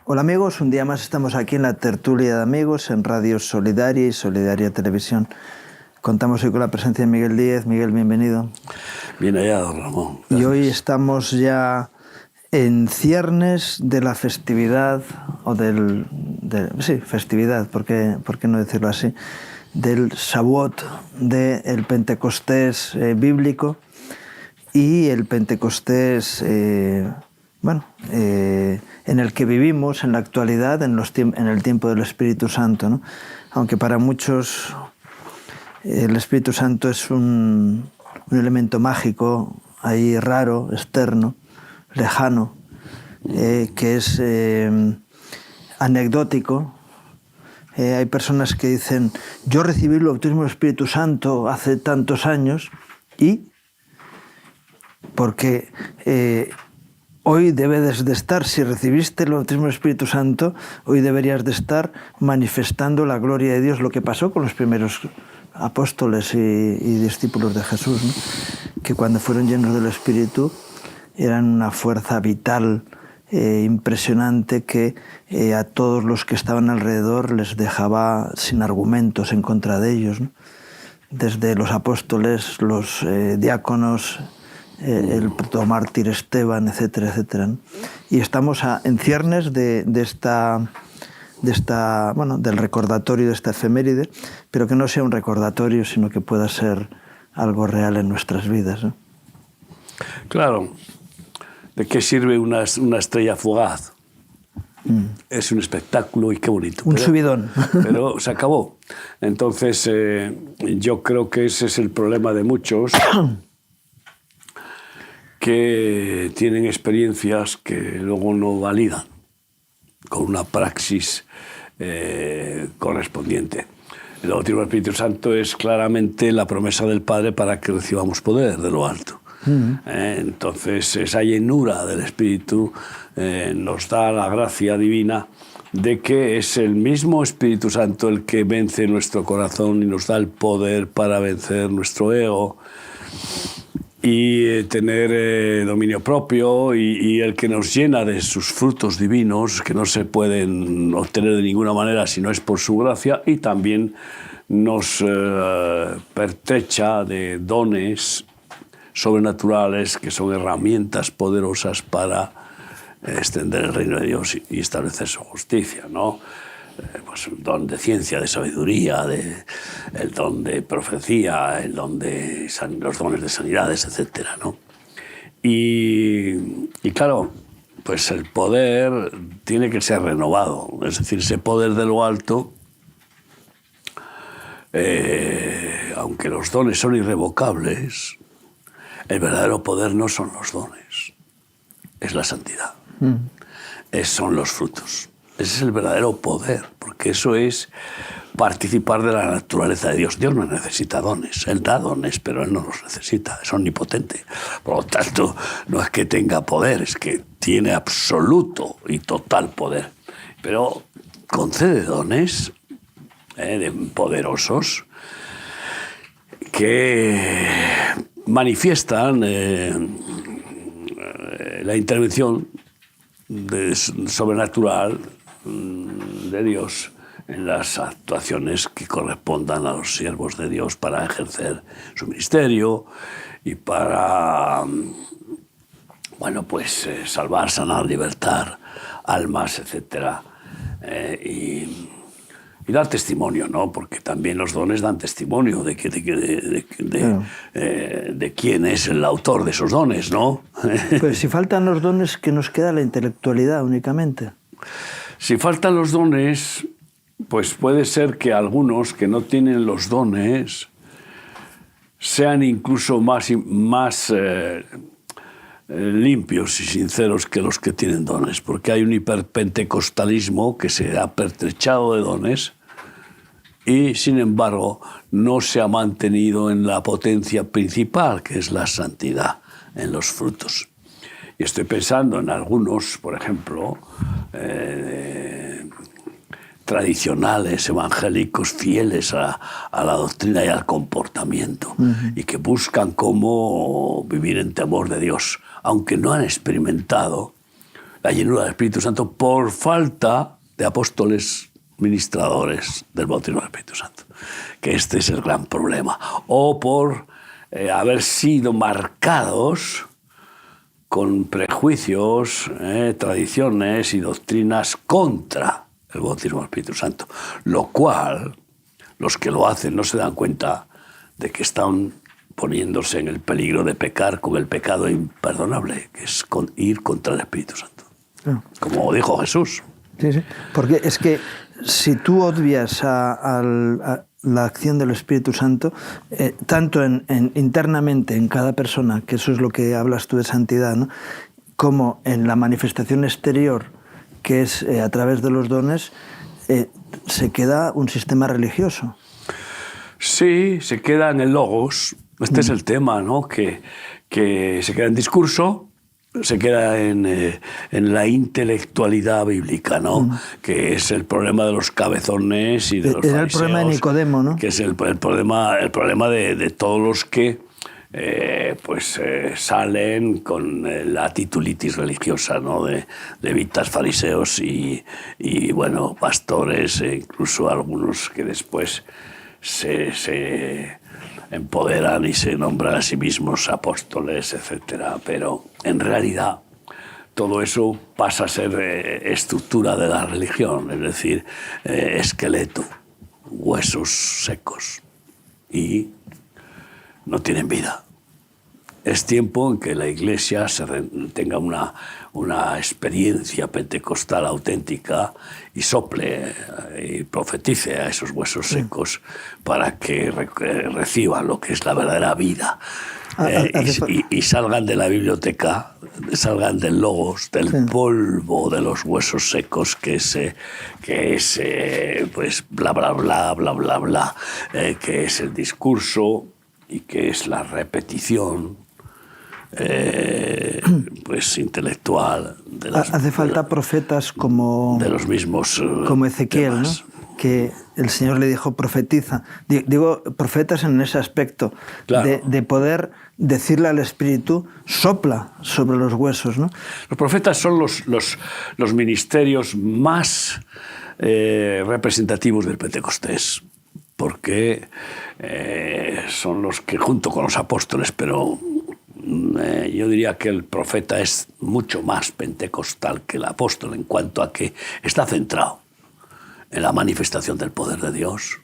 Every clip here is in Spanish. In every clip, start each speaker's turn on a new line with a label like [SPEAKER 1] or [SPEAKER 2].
[SPEAKER 1] Hola amigos, un día más estamos aquí en la tertulia de amigos en Radio Solidaria y Solidaria Televisión. Contamos hoy con la presencia de Miguel Díez. Miguel, bienvenido.
[SPEAKER 2] Bien hallado, Ramón.
[SPEAKER 1] Gracias. Y hoy estamos ya en ciernes de la festividad, o festividad, ¿por qué no decirlo así?, del Shavuot, del Pentecostés bíblico y el Pentecostés, en el que vivimos en la actualidad, en el tiempo del Espíritu Santo, ¿no? Aunque para muchos el Espíritu Santo es un elemento mágico, ahí raro, externo, lejano, que es anecdótico. Hay personas que dicen, yo recibí el bautismo del Espíritu Santo hace tantos años y porque hoy debes de estar, si recibiste el bautismo del Espíritu Santo, hoy deberías de estar manifestando la gloria de Dios, lo que pasó con los primeros apóstoles y discípulos de Jesús, ¿no? Que cuando fueron llenos del Espíritu eran una fuerza vital impresionante que a todos los que estaban alrededor les dejaba sin argumentos en contra de ellos, ¿no? Desde los apóstoles, los diáconos, el protomártir Esteban, etcétera, etcétera, ¿no? Y estamos en ciernes del recordatorio de esta efeméride, pero que no sea un recordatorio, sino que pueda ser algo real en nuestras vidas, ¿no?
[SPEAKER 2] Claro. ¿De qué sirve una estrella fugaz? Es un espectáculo y qué bonito.
[SPEAKER 1] Un subidón.
[SPEAKER 2] Pero se acabó. Entonces, yo creo que ese es el problema de muchos que tienen experiencias que luego no validan con una praxis correspondiente. El bautismo del Espíritu Santo es claramente la promesa del Padre para que recibamos poder de lo alto. Entonces, esa llenura del Espíritu nos da la gracia divina de que es el mismo Espíritu Santo el que vence nuestro corazón y nos da el poder para vencer nuestro ego y tener dominio propio, y el que nos llena de sus frutos divinos que no se pueden obtener de ninguna manera si no es por su gracia, y también nos pertrecha de dones sobrenaturales que son herramientas poderosas para extender el reino de Dios y establecer su justicia, ¿no? Pues el don de ciencia, de sabiduría, el don de profecía, el don de los dones de sanidades, etcétera, ¿no? Y claro, pues el poder tiene que ser renovado, es decir, ese poder de lo alto, aunque los dones son irrevocables, el verdadero poder no son los dones, es la santidad, son los frutos. Ese es el verdadero poder, porque eso es participar de la naturaleza de Dios. Dios no necesita dones, Él da dones, pero Él no los necesita, es omnipotente. Por lo tanto, no es que tenga poder, es que tiene absoluto y total poder. Pero concede dones poderosos que manifiestan la intervención sobrenatural de Dios en las actuaciones que correspondan a los siervos de Dios para ejercer su ministerio y para, salvar, sanar, libertar almas, etcétera, y dar testimonio, ¿no? Porque también los dones dan testimonio de quién es el autor de esos dones, ¿no?
[SPEAKER 1] Pues si faltan los dones, ¿qué nos queda? La intelectualidad únicamente.
[SPEAKER 2] Si faltan los dones, pues puede ser que algunos que no tienen los dones sean incluso más limpios y sinceros que los que tienen dones, porque hay un hiperpentecostalismo que se ha pertrechado de dones y, sin embargo, no se ha mantenido en la potencia principal, que es la santidad, en los frutos. Y estoy pensando en algunos, por ejemplo, tradicionales, evangélicos, fieles a la doctrina y al comportamiento, y que buscan cómo vivir en temor de Dios, aunque no han experimentado la llenura del Espíritu Santo por falta de apóstoles ministradores del bautismo del Espíritu Santo, que este es el gran problema, o por haber sido marcados con prejuicios, tradiciones y doctrinas contra el bautismo del Espíritu Santo, lo cual los que lo hacen no se dan cuenta de que están poniéndose en el peligro de pecar con el pecado imperdonable, que es ir contra el Espíritu Santo. Como dijo Jesús.
[SPEAKER 1] Sí, sí. Porque es que si tú obvias a la acción del Espíritu Santo, tanto internamente en cada persona, que eso es lo que hablas tú de santidad, ¿no?, como en la manifestación exterior, que es a través de los dones, se queda un sistema religioso.
[SPEAKER 2] Sí, se queda en el logos. Este es el tema, ¿no? Que se queda en discurso, se queda en la intelectualidad bíblica, ¿no? Que es el problema de los cabezones y de los fariseos.
[SPEAKER 1] Era el problema de Nicodemo, ¿no?
[SPEAKER 2] Que es el problema de todos los que salen con la titulitis religiosa, ¿no? de levitas, fariseos y bueno, pastores, e incluso algunos que después se empoderan y se nombran a sí mismos apóstoles, etc. Pero en realidad todo eso pasa a ser estructura de la religión, es decir, esqueleto, huesos secos y no tienen vida. Es tiempo en que la Iglesia tenga una experiencia pentecostal auténtica y sople y profetice a esos huesos secos para que reciban lo que es la verdadera vida y salgan de la biblioteca, salgan del logos, del polvo de los huesos secos que es pues bla bla bla bla bla bla, que es el discurso y que es la repetición pues intelectual de las,
[SPEAKER 1] hace falta profetas como
[SPEAKER 2] de los mismos
[SPEAKER 1] como Ezequiel,
[SPEAKER 2] temas,
[SPEAKER 1] ¿no? Que el Señor le dijo profetiza. Digo profetas en ese aspecto,
[SPEAKER 2] claro,
[SPEAKER 1] de poder decirle al Espíritu sopla sobre los huesos, ¿no?
[SPEAKER 2] Los profetas son los ministerios más representativos del Pentecostés, porque son los que junto con los apóstoles, pero yo diría que el profeta es mucho más pentecostal que el apóstol en cuanto a que está centrado en la manifestación del poder de Dios.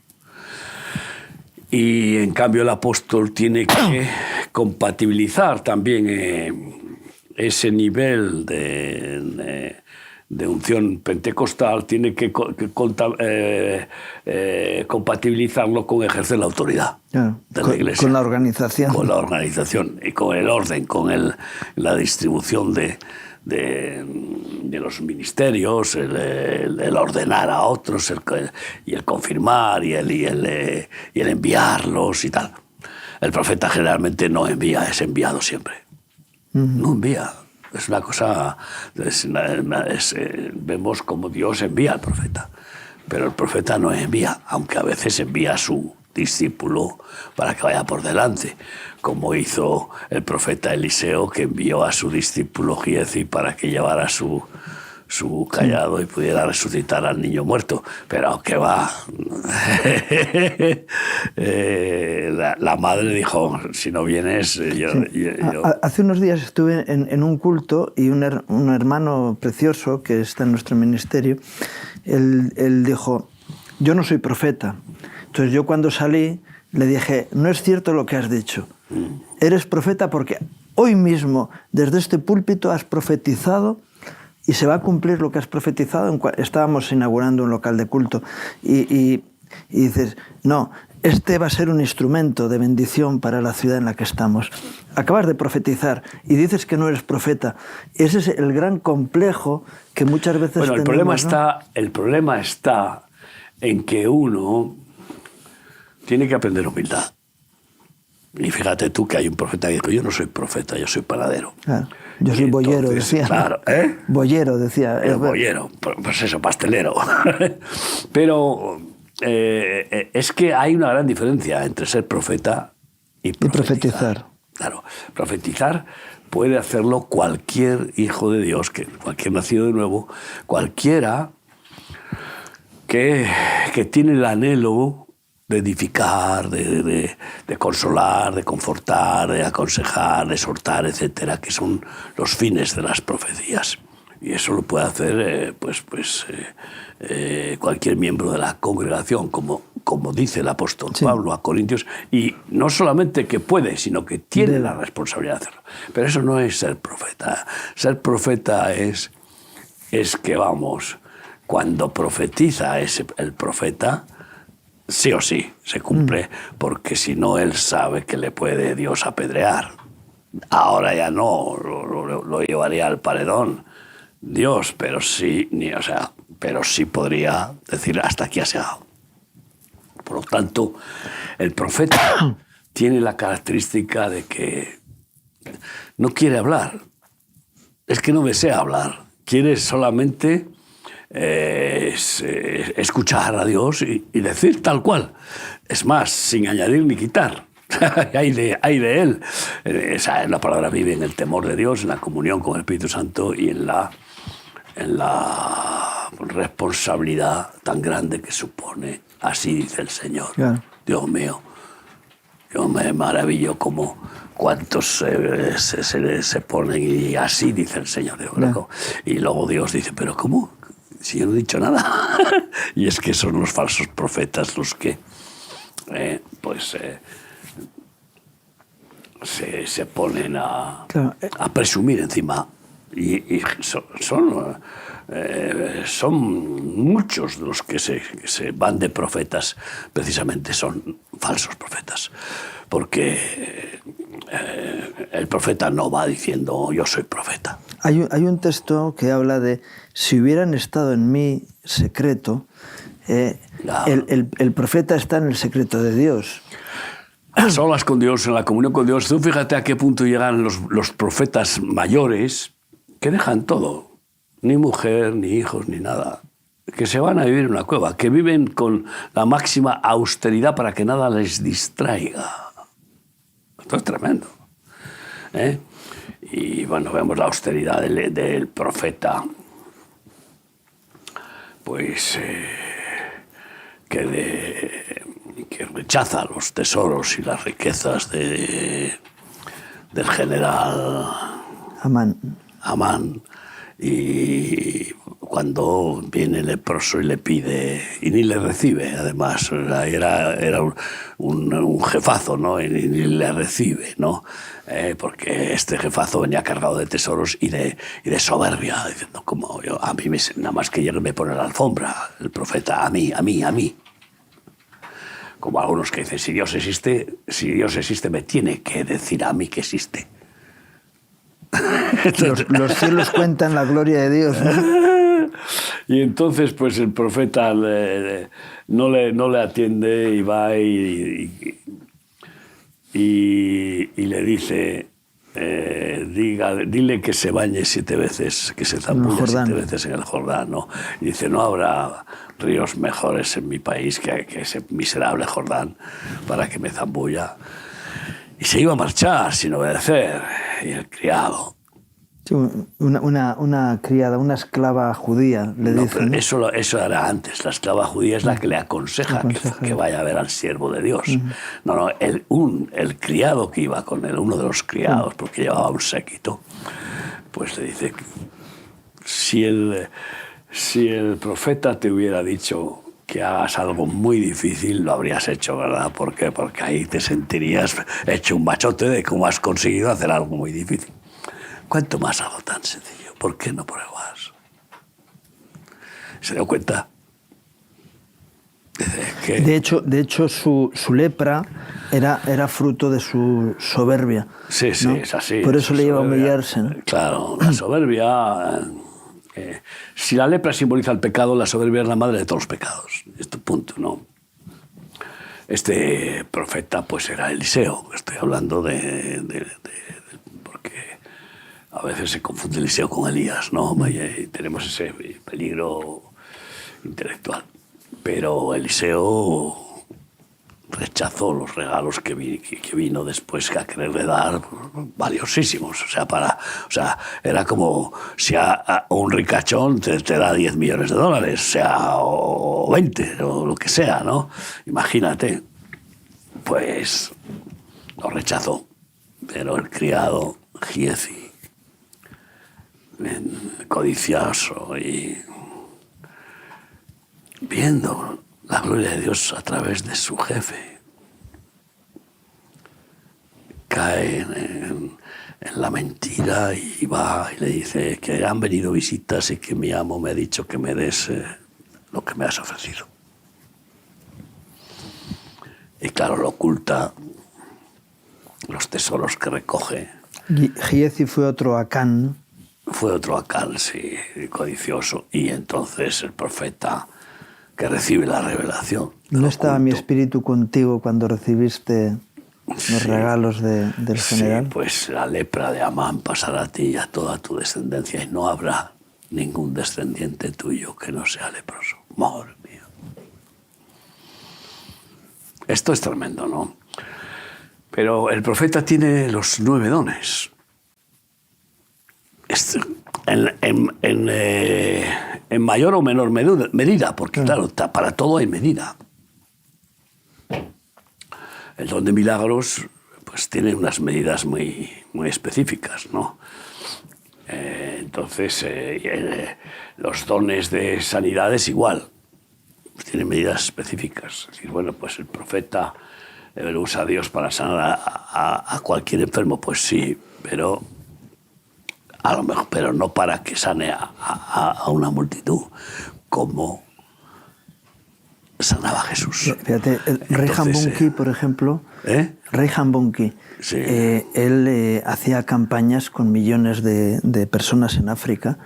[SPEAKER 2] Y en cambio el apóstol tiene que compatibilizar también ese nivel de unción pentecostal, tiene que compatibilizarlo con ejercer la autoridad de la Iglesia.
[SPEAKER 1] Con la organización.
[SPEAKER 2] Con la organización y con el orden, con la distribución de los ministerios, el ordenar a otros y el confirmar y el enviarlos y tal. El profeta generalmente no envía, es enviado siempre. No envía. Es una cosa, vemos como Dios envía al profeta, pero el profeta no envía, aunque a veces envía a su discípulo para que vaya por delante, como hizo el profeta Eliseo, que envió a su discípulo Giezi para que llevara su callado y pudiera resucitar al niño muerto. Pero aunque va, la madre dijo, si no vienes, yo...
[SPEAKER 1] Hace unos días estuve en un culto y un hermano precioso que está en nuestro ministerio, él dijo, yo no soy profeta. Entonces yo cuando salí le dije, no es cierto lo que has dicho. Eres profeta porque hoy mismo desde este púlpito has profetizado y se va a cumplir lo que has profetizado. Estábamos inaugurando un local de culto y dices, no, este va a ser un instrumento de bendición para la ciudad en la que estamos. Acabas de profetizar y dices que no eres profeta. Ese es el gran complejo que muchas veces
[SPEAKER 2] tenemos.
[SPEAKER 1] El
[SPEAKER 2] problema está en que uno tiene que aprender humildad. Y fíjate tú que hay un profeta que dijo, yo no soy profeta, yo soy panadero.
[SPEAKER 1] Claro. Yo soy boyero, decía.
[SPEAKER 2] Claro,
[SPEAKER 1] boyero, decía.
[SPEAKER 2] Boyero, pues eso, pastelero. Pero es que hay una gran diferencia entre ser profeta y profetizar.
[SPEAKER 1] profetizar.
[SPEAKER 2] Claro, profetizar puede hacerlo cualquier hijo de Dios, cualquier nacido de nuevo, cualquiera que tiene el anhelo de edificar, de consolar, de confortar, de aconsejar, de exhortar, etcétera, que son los fines de las profecías. Y eso lo puede hacer cualquier miembro de la congregación, como dice el apóstol Pablo a Corintios, y no solamente que puede, sino que tiene la responsabilidad de hacerlo. Pero eso no es ser profeta. Ser profeta es que, vamos, cuando profetiza el profeta, sí o sí se cumple, porque si no, él sabe que le puede Dios apedrear. Ahora ya no, lo llevaría al paredón Dios, pero sí podría decir hasta aquí ha llegado. Por lo tanto, el profeta tiene la característica de que no quiere hablar, es que no desea hablar, quiere solamente escuchar a Dios y decir tal cual. Es más, sin añadir ni quitar. hay de él. La palabra vive en el temor de Dios, en la comunión con el Espíritu Santo y en la responsabilidad tan grande que supone. Así dice el Señor. Claro. Dios mío, yo me maravillo como cuántos se ponen y así dice el Señor. Claro. Y luego Dios dice, ¿pero cómo? Si yo no he dicho nada. Y es que son los falsos profetas los que se ponen a presumir encima. Y son muchos los que se van de profetas, precisamente son falsos profetas. Porque el profeta no va diciendo yo soy profeta.
[SPEAKER 1] Hay un texto que habla de si hubieran estado en mi secreto, el profeta está en el secreto de Dios.
[SPEAKER 2] A solas con Dios, en la comunión con Dios. Tú fíjate a qué punto llegan los profetas mayores que dejan todo, ni mujer, ni hijos, ni nada, que se van a vivir en una cueva, que viven con la máxima austeridad para que nada les distraiga. Esto es tremendo. Y bueno, vemos la austeridad del profeta, pues que rechaza los tesoros y las riquezas del general Amán. Y cuando viene el leproso y le pide, y ni le recibe, además, era un jefazo, ¿no? Y ni le recibe, ¿no? Porque este jefazo venía cargado de tesoros y de soberbia, diciendo, como yo, a mí nada más que llegue me pone la alfombra, el profeta, a mí. Como algunos que dicen, si Dios existe, me tiene que decir a mí que existe.
[SPEAKER 1] Los cielos cuentan la gloria de Dios, ¿no?
[SPEAKER 2] Y entonces pues el profeta no le atiende y va y le dice, dile que se bañe 7 veces, que se zambulle 7 veces en el Jordán, ¿no? Y dice, no habrá ríos mejores en mi país que ese miserable Jordán para que me zambulla. Y se iba a marchar sin obedecer. Y el criado.
[SPEAKER 1] Sí, una criada, una esclava judía, le dice.
[SPEAKER 2] Pero eso era antes. La esclava judía es la que le aconseja que vaya a ver al siervo de Dios. No, el criado que iba con él, uno de los criados, porque llevaba un séquito, pues le dice, si el profeta te hubiera dicho que hagas algo muy difícil, lo habrías hecho, ¿verdad? ¿Por qué? Porque ahí te sentirías hecho un machote de cómo has conseguido hacer algo muy difícil. ¿Cuánto más algo tan sencillo? ¿Por qué no pruebas? ¿Se dio cuenta?
[SPEAKER 1] De hecho su lepra era fruto de su soberbia.
[SPEAKER 2] Sí,
[SPEAKER 1] ¿no?
[SPEAKER 2] es así.
[SPEAKER 1] Por eso le lleva a humillarse, ¿no?
[SPEAKER 2] Claro, la soberbia... si la lepra simboliza el pecado, la soberbia es la madre de todos los pecados. Este punto, ¿no? Este profeta, pues, era Eliseo. Estoy hablando porque a veces se confunde Eliseo con Elías, ¿no? Y tenemos ese peligro intelectual. Pero Eliseo rechazó los regalos que vino después a quererle dar, valiosísimos. O sea, era como si a un ricachón te da 10 millones de dólares, o sea, o 20, o lo que sea, ¿no? Imagínate. Pues lo rechazó. Pero el criado Giezi, codicioso y viendo la gloria de Dios a través de su jefe, cae en la mentira y va y le dice que han venido visitas y que mi amo me ha dicho que me des lo que me has ofrecido. Y claro, lo oculta, los tesoros que recoge.
[SPEAKER 1] Giezi fue otro Acán, ¿no?
[SPEAKER 2] Fue otro Acán, sí, codicioso. Y entonces el profeta, que recibe la revelación.
[SPEAKER 1] ¿No estaba mi espíritu contigo cuando recibiste los regalos del general?
[SPEAKER 2] Sí, pues la lepra de Amán pasará a ti y a toda tu descendencia, y no habrá ningún descendiente tuyo que no sea leproso. Madre mía. Esto es tremendo, ¿no? Pero el profeta tiene los 9 dones. En mayor o menor medida, porque claro, para todo hay medida. El don de milagros pues tiene unas medidas muy, muy específicas, ¿no? Entonces, los dones de sanidades igual, pues tienen medidas específicas. Es decir, bueno, pues el profeta lo usa a Dios para sanar a cualquier enfermo, pues sí, pero a lo mejor, pero no para que sane a una multitud, como sanaba Jesús.
[SPEAKER 1] Fíjate, Reinhard Bonnke, por ejemplo, Reinhard Bonnke,
[SPEAKER 2] sí.
[SPEAKER 1] Él hacía campañas con millones de personas en África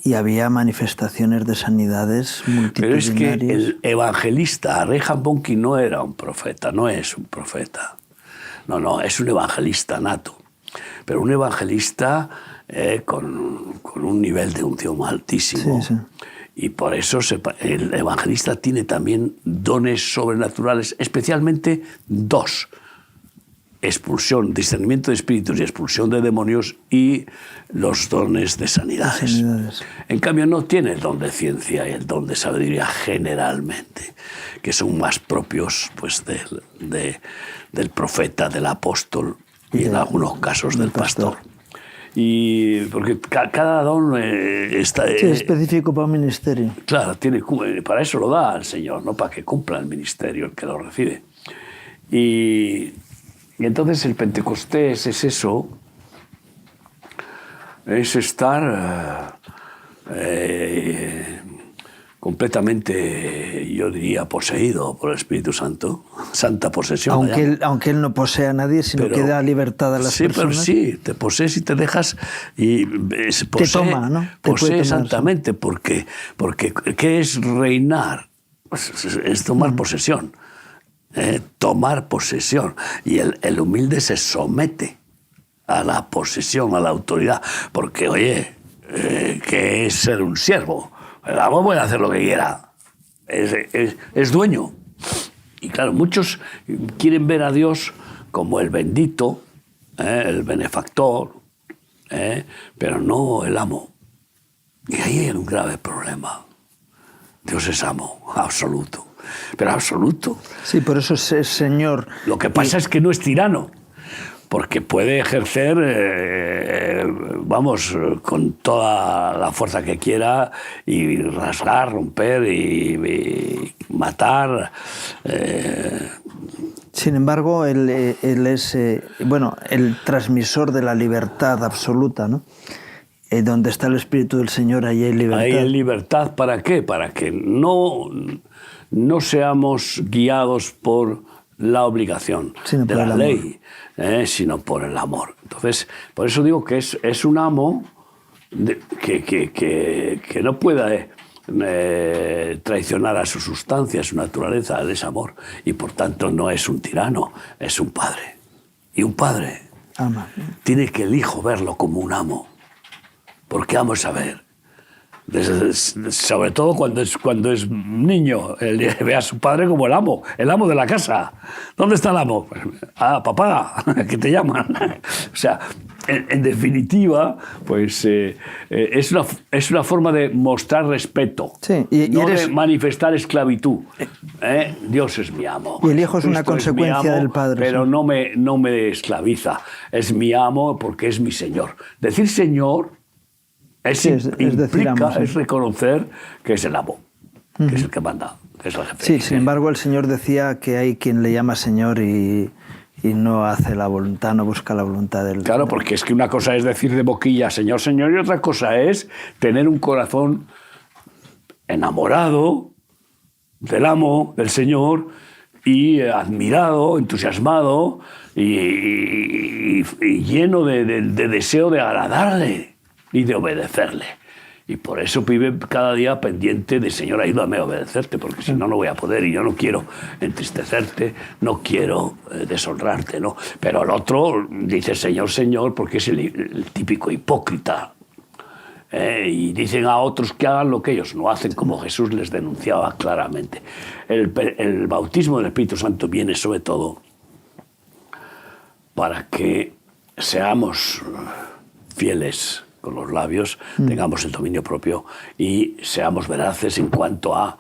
[SPEAKER 1] y había manifestaciones de sanidades multitudinarias.
[SPEAKER 2] Pero es que el evangelista, Reinhard Bonnke, no era un profeta, no es un profeta. No, es un evangelista nato. Pero un evangelista con un nivel de unción altísimo.
[SPEAKER 1] Sí, sí.
[SPEAKER 2] Y por eso el evangelista tiene también dones sobrenaturales, especialmente 2. Expulsión, discernimiento de espíritus y expulsión de demonios, y los dones de sanidades. En cambio, no tiene el don de ciencia y el don de sabiduría generalmente, que son más propios pues, del profeta, del apóstol y en algunos casos del pastor. Y porque cada don está...
[SPEAKER 1] Sí, es específico para un ministerio.
[SPEAKER 2] Claro, para eso lo da el Señor, no para que cumpla el ministerio el que lo recibe. Y entonces el Pentecostés es eso, es estar completamente, yo diría, poseído por el Espíritu Santo, santa posesión.
[SPEAKER 1] Aunque él no posee a nadie, sino que da libertad a las personas.
[SPEAKER 2] Sí, te posees y te dejas y
[SPEAKER 1] te toma, ¿no?
[SPEAKER 2] Posee santamente, porque ¿qué es reinar? Es tomar posesión. Tomar posesión. Y el humilde se somete a la posesión, a la autoridad, porque, oye, ¿qué es ser un siervo? El amo puede hacer lo que quiera. Es dueño. Y claro, muchos quieren ver a Dios como el bendito, el benefactor, pero no el amo. Y ahí hay un grave problema. Dios es amo, absoluto. Pero absoluto.
[SPEAKER 1] Sí, por eso es Señor.
[SPEAKER 2] Lo que pasa es que no es tirano, porque puede ejercer, con toda la fuerza que quiera, y rasgar, romper y matar.
[SPEAKER 1] Sin embargo, él es el transmisor de la libertad absoluta, ¿no? Donde está el Espíritu del Señor, ahí hay libertad.
[SPEAKER 2] Ahí hay libertad, ¿para qué? Para que no seamos guiados por la obligación de la ley, sino por el amor. Entonces, por eso digo que es un amo que no pueda traicionar a su sustancia, a su naturaleza, él es amor. Y por tanto no es un tirano, es un padre. Y un padre tiene que el hijo verlo como un amo. Porque amo es saber Sobre todo cuando es niño, él ve a su padre como el amo de la casa. ¿Dónde está el amo? Ah, papá, que te llaman. O sea, en definitiva, pues es una forma de mostrar respeto,
[SPEAKER 1] sí,
[SPEAKER 2] no de manifestar esclavitud. Dios es mi amo.
[SPEAKER 1] Y el hijo es una
[SPEAKER 2] Cristo
[SPEAKER 1] consecuencia
[SPEAKER 2] es mi amo,
[SPEAKER 1] del padre.
[SPEAKER 2] Pero
[SPEAKER 1] sí.
[SPEAKER 2] no me esclaviza. Es mi amo porque es mi Señor. Decir Señor es
[SPEAKER 1] decir amo, sí.
[SPEAKER 2] es reconocer que es el amo, que es el que manda, que es el jefe.
[SPEAKER 1] Sí, sin embargo, el Señor decía que hay quien le llama Señor y no hace la voluntad, no busca la voluntad del...
[SPEAKER 2] Claro, porque es que una cosa es decir de boquilla Señor, Señor, y otra cosa es tener un corazón enamorado del amo, del Señor, y admirado, entusiasmado y lleno de deseo de agradarle y de obedecerle. Y por eso vive cada día pendiente de Señor, ayúdame a obedecerte, porque si no, no voy a poder y yo no quiero entristecerte, no quiero deshonrarte, ¿no? Pero el otro dice Señor, Señor, porque es el típico hipócrita. Y dicen a otros que hagan lo que ellos no hacen, como Jesús les denunciaba claramente. El bautismo del Espíritu Santo viene sobre todo para que seamos fieles con los labios, tengamos el dominio propio y seamos veraces en cuanto a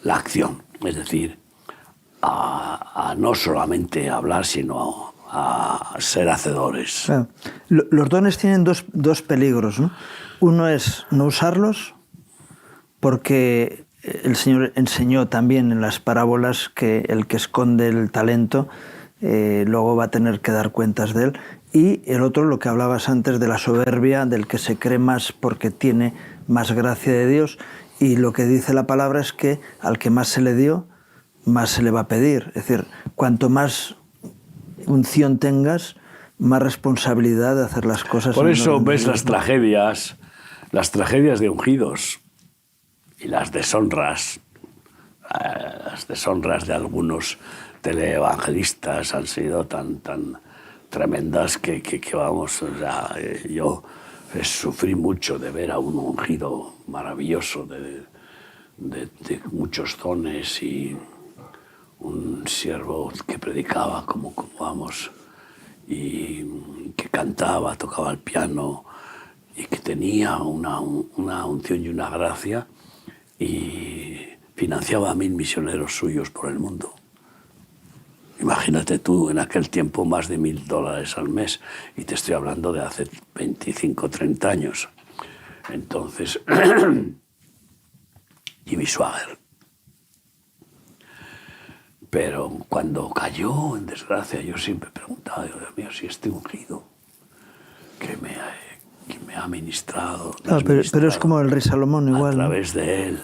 [SPEAKER 2] la acción, es decir, a no solamente hablar, sino a ser hacedores.
[SPEAKER 1] Claro. Los dones tienen dos peligros, ¿no? Uno es no usarlos, porque el Señor enseñó también en las parábolas que el que esconde el talento luego va a tener que dar cuentas de él. Y el otro, lo que hablabas antes de la soberbia, del que se cree más porque tiene más gracia de Dios. Y lo que dice la palabra es que al que más se le dio, más se le va a pedir. Es decir, cuanto más unción tengas, más responsabilidad de hacer las cosas.
[SPEAKER 2] Por eso ves las tragedias de ungidos y las deshonras de algunos teleevangelistas han sido tan tremendas que vamos, o sea, yo sufrí mucho de ver a un ungido maravilloso de muchos dones y un siervo que predicaba como vamos, y que cantaba, tocaba el piano y que tenía una unción y una gracia y financiaba a 1000 misioneros suyos por el mundo. Imagínate tú, en aquel tiempo más de $1000 al mes, y te estoy hablando de hace 25, 30 años. Entonces, Jimmy Swaggart. Pero cuando cayó en desgracia, yo siempre preguntaba, Dios mío, si este ungido que me ha ministrado...
[SPEAKER 1] Claro, pero es como el rey Salomón igual.
[SPEAKER 2] A través de él,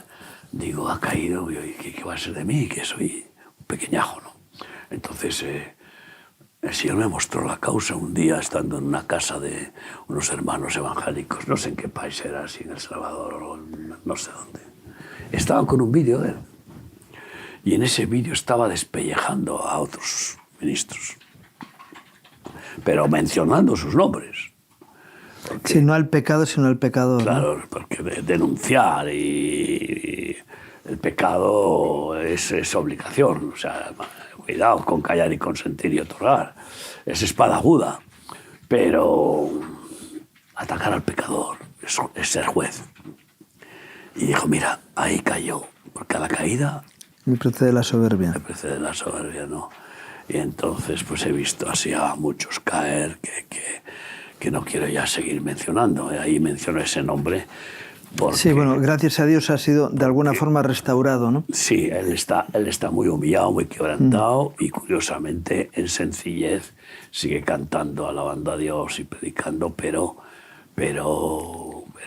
[SPEAKER 2] digo, ha caído, ¿qué va a ser de mí? Que soy un pequeñajo, ¿no? Entonces, el Señor me mostró la causa un día estando en una casa de unos hermanos evangélicos, no sé en qué país era, si en El Salvador o no sé dónde. Estaban con un vídeo de él. Y en ese vídeo estaba despellejando a otros ministros, pero mencionando sus nombres. Porque,
[SPEAKER 1] sí, no al pecado, sino al pecador.
[SPEAKER 2] Claro,
[SPEAKER 1] ¿no?
[SPEAKER 2] porque denunciar y el pecado es obligación. O sea, cuidado con callar y consentir y otorgar. Es espada aguda. Pero atacar al pecador es ser juez. Y dijo, mira, ahí cayó, porque a la caída...
[SPEAKER 1] Me precede la soberbia.
[SPEAKER 2] Me precede la soberbia, ¿no? Y entonces pues he visto así a muchos caer que no quiero ya seguir mencionando. Ahí menciono ese nombre porque...
[SPEAKER 1] Sí, bueno, gracias a Dios ha sido de alguna forma restaurado, ¿no?
[SPEAKER 2] Sí, él está muy humillado, muy quebrantado y curiosamente en sencillez sigue cantando, alabando a Dios y predicando, pero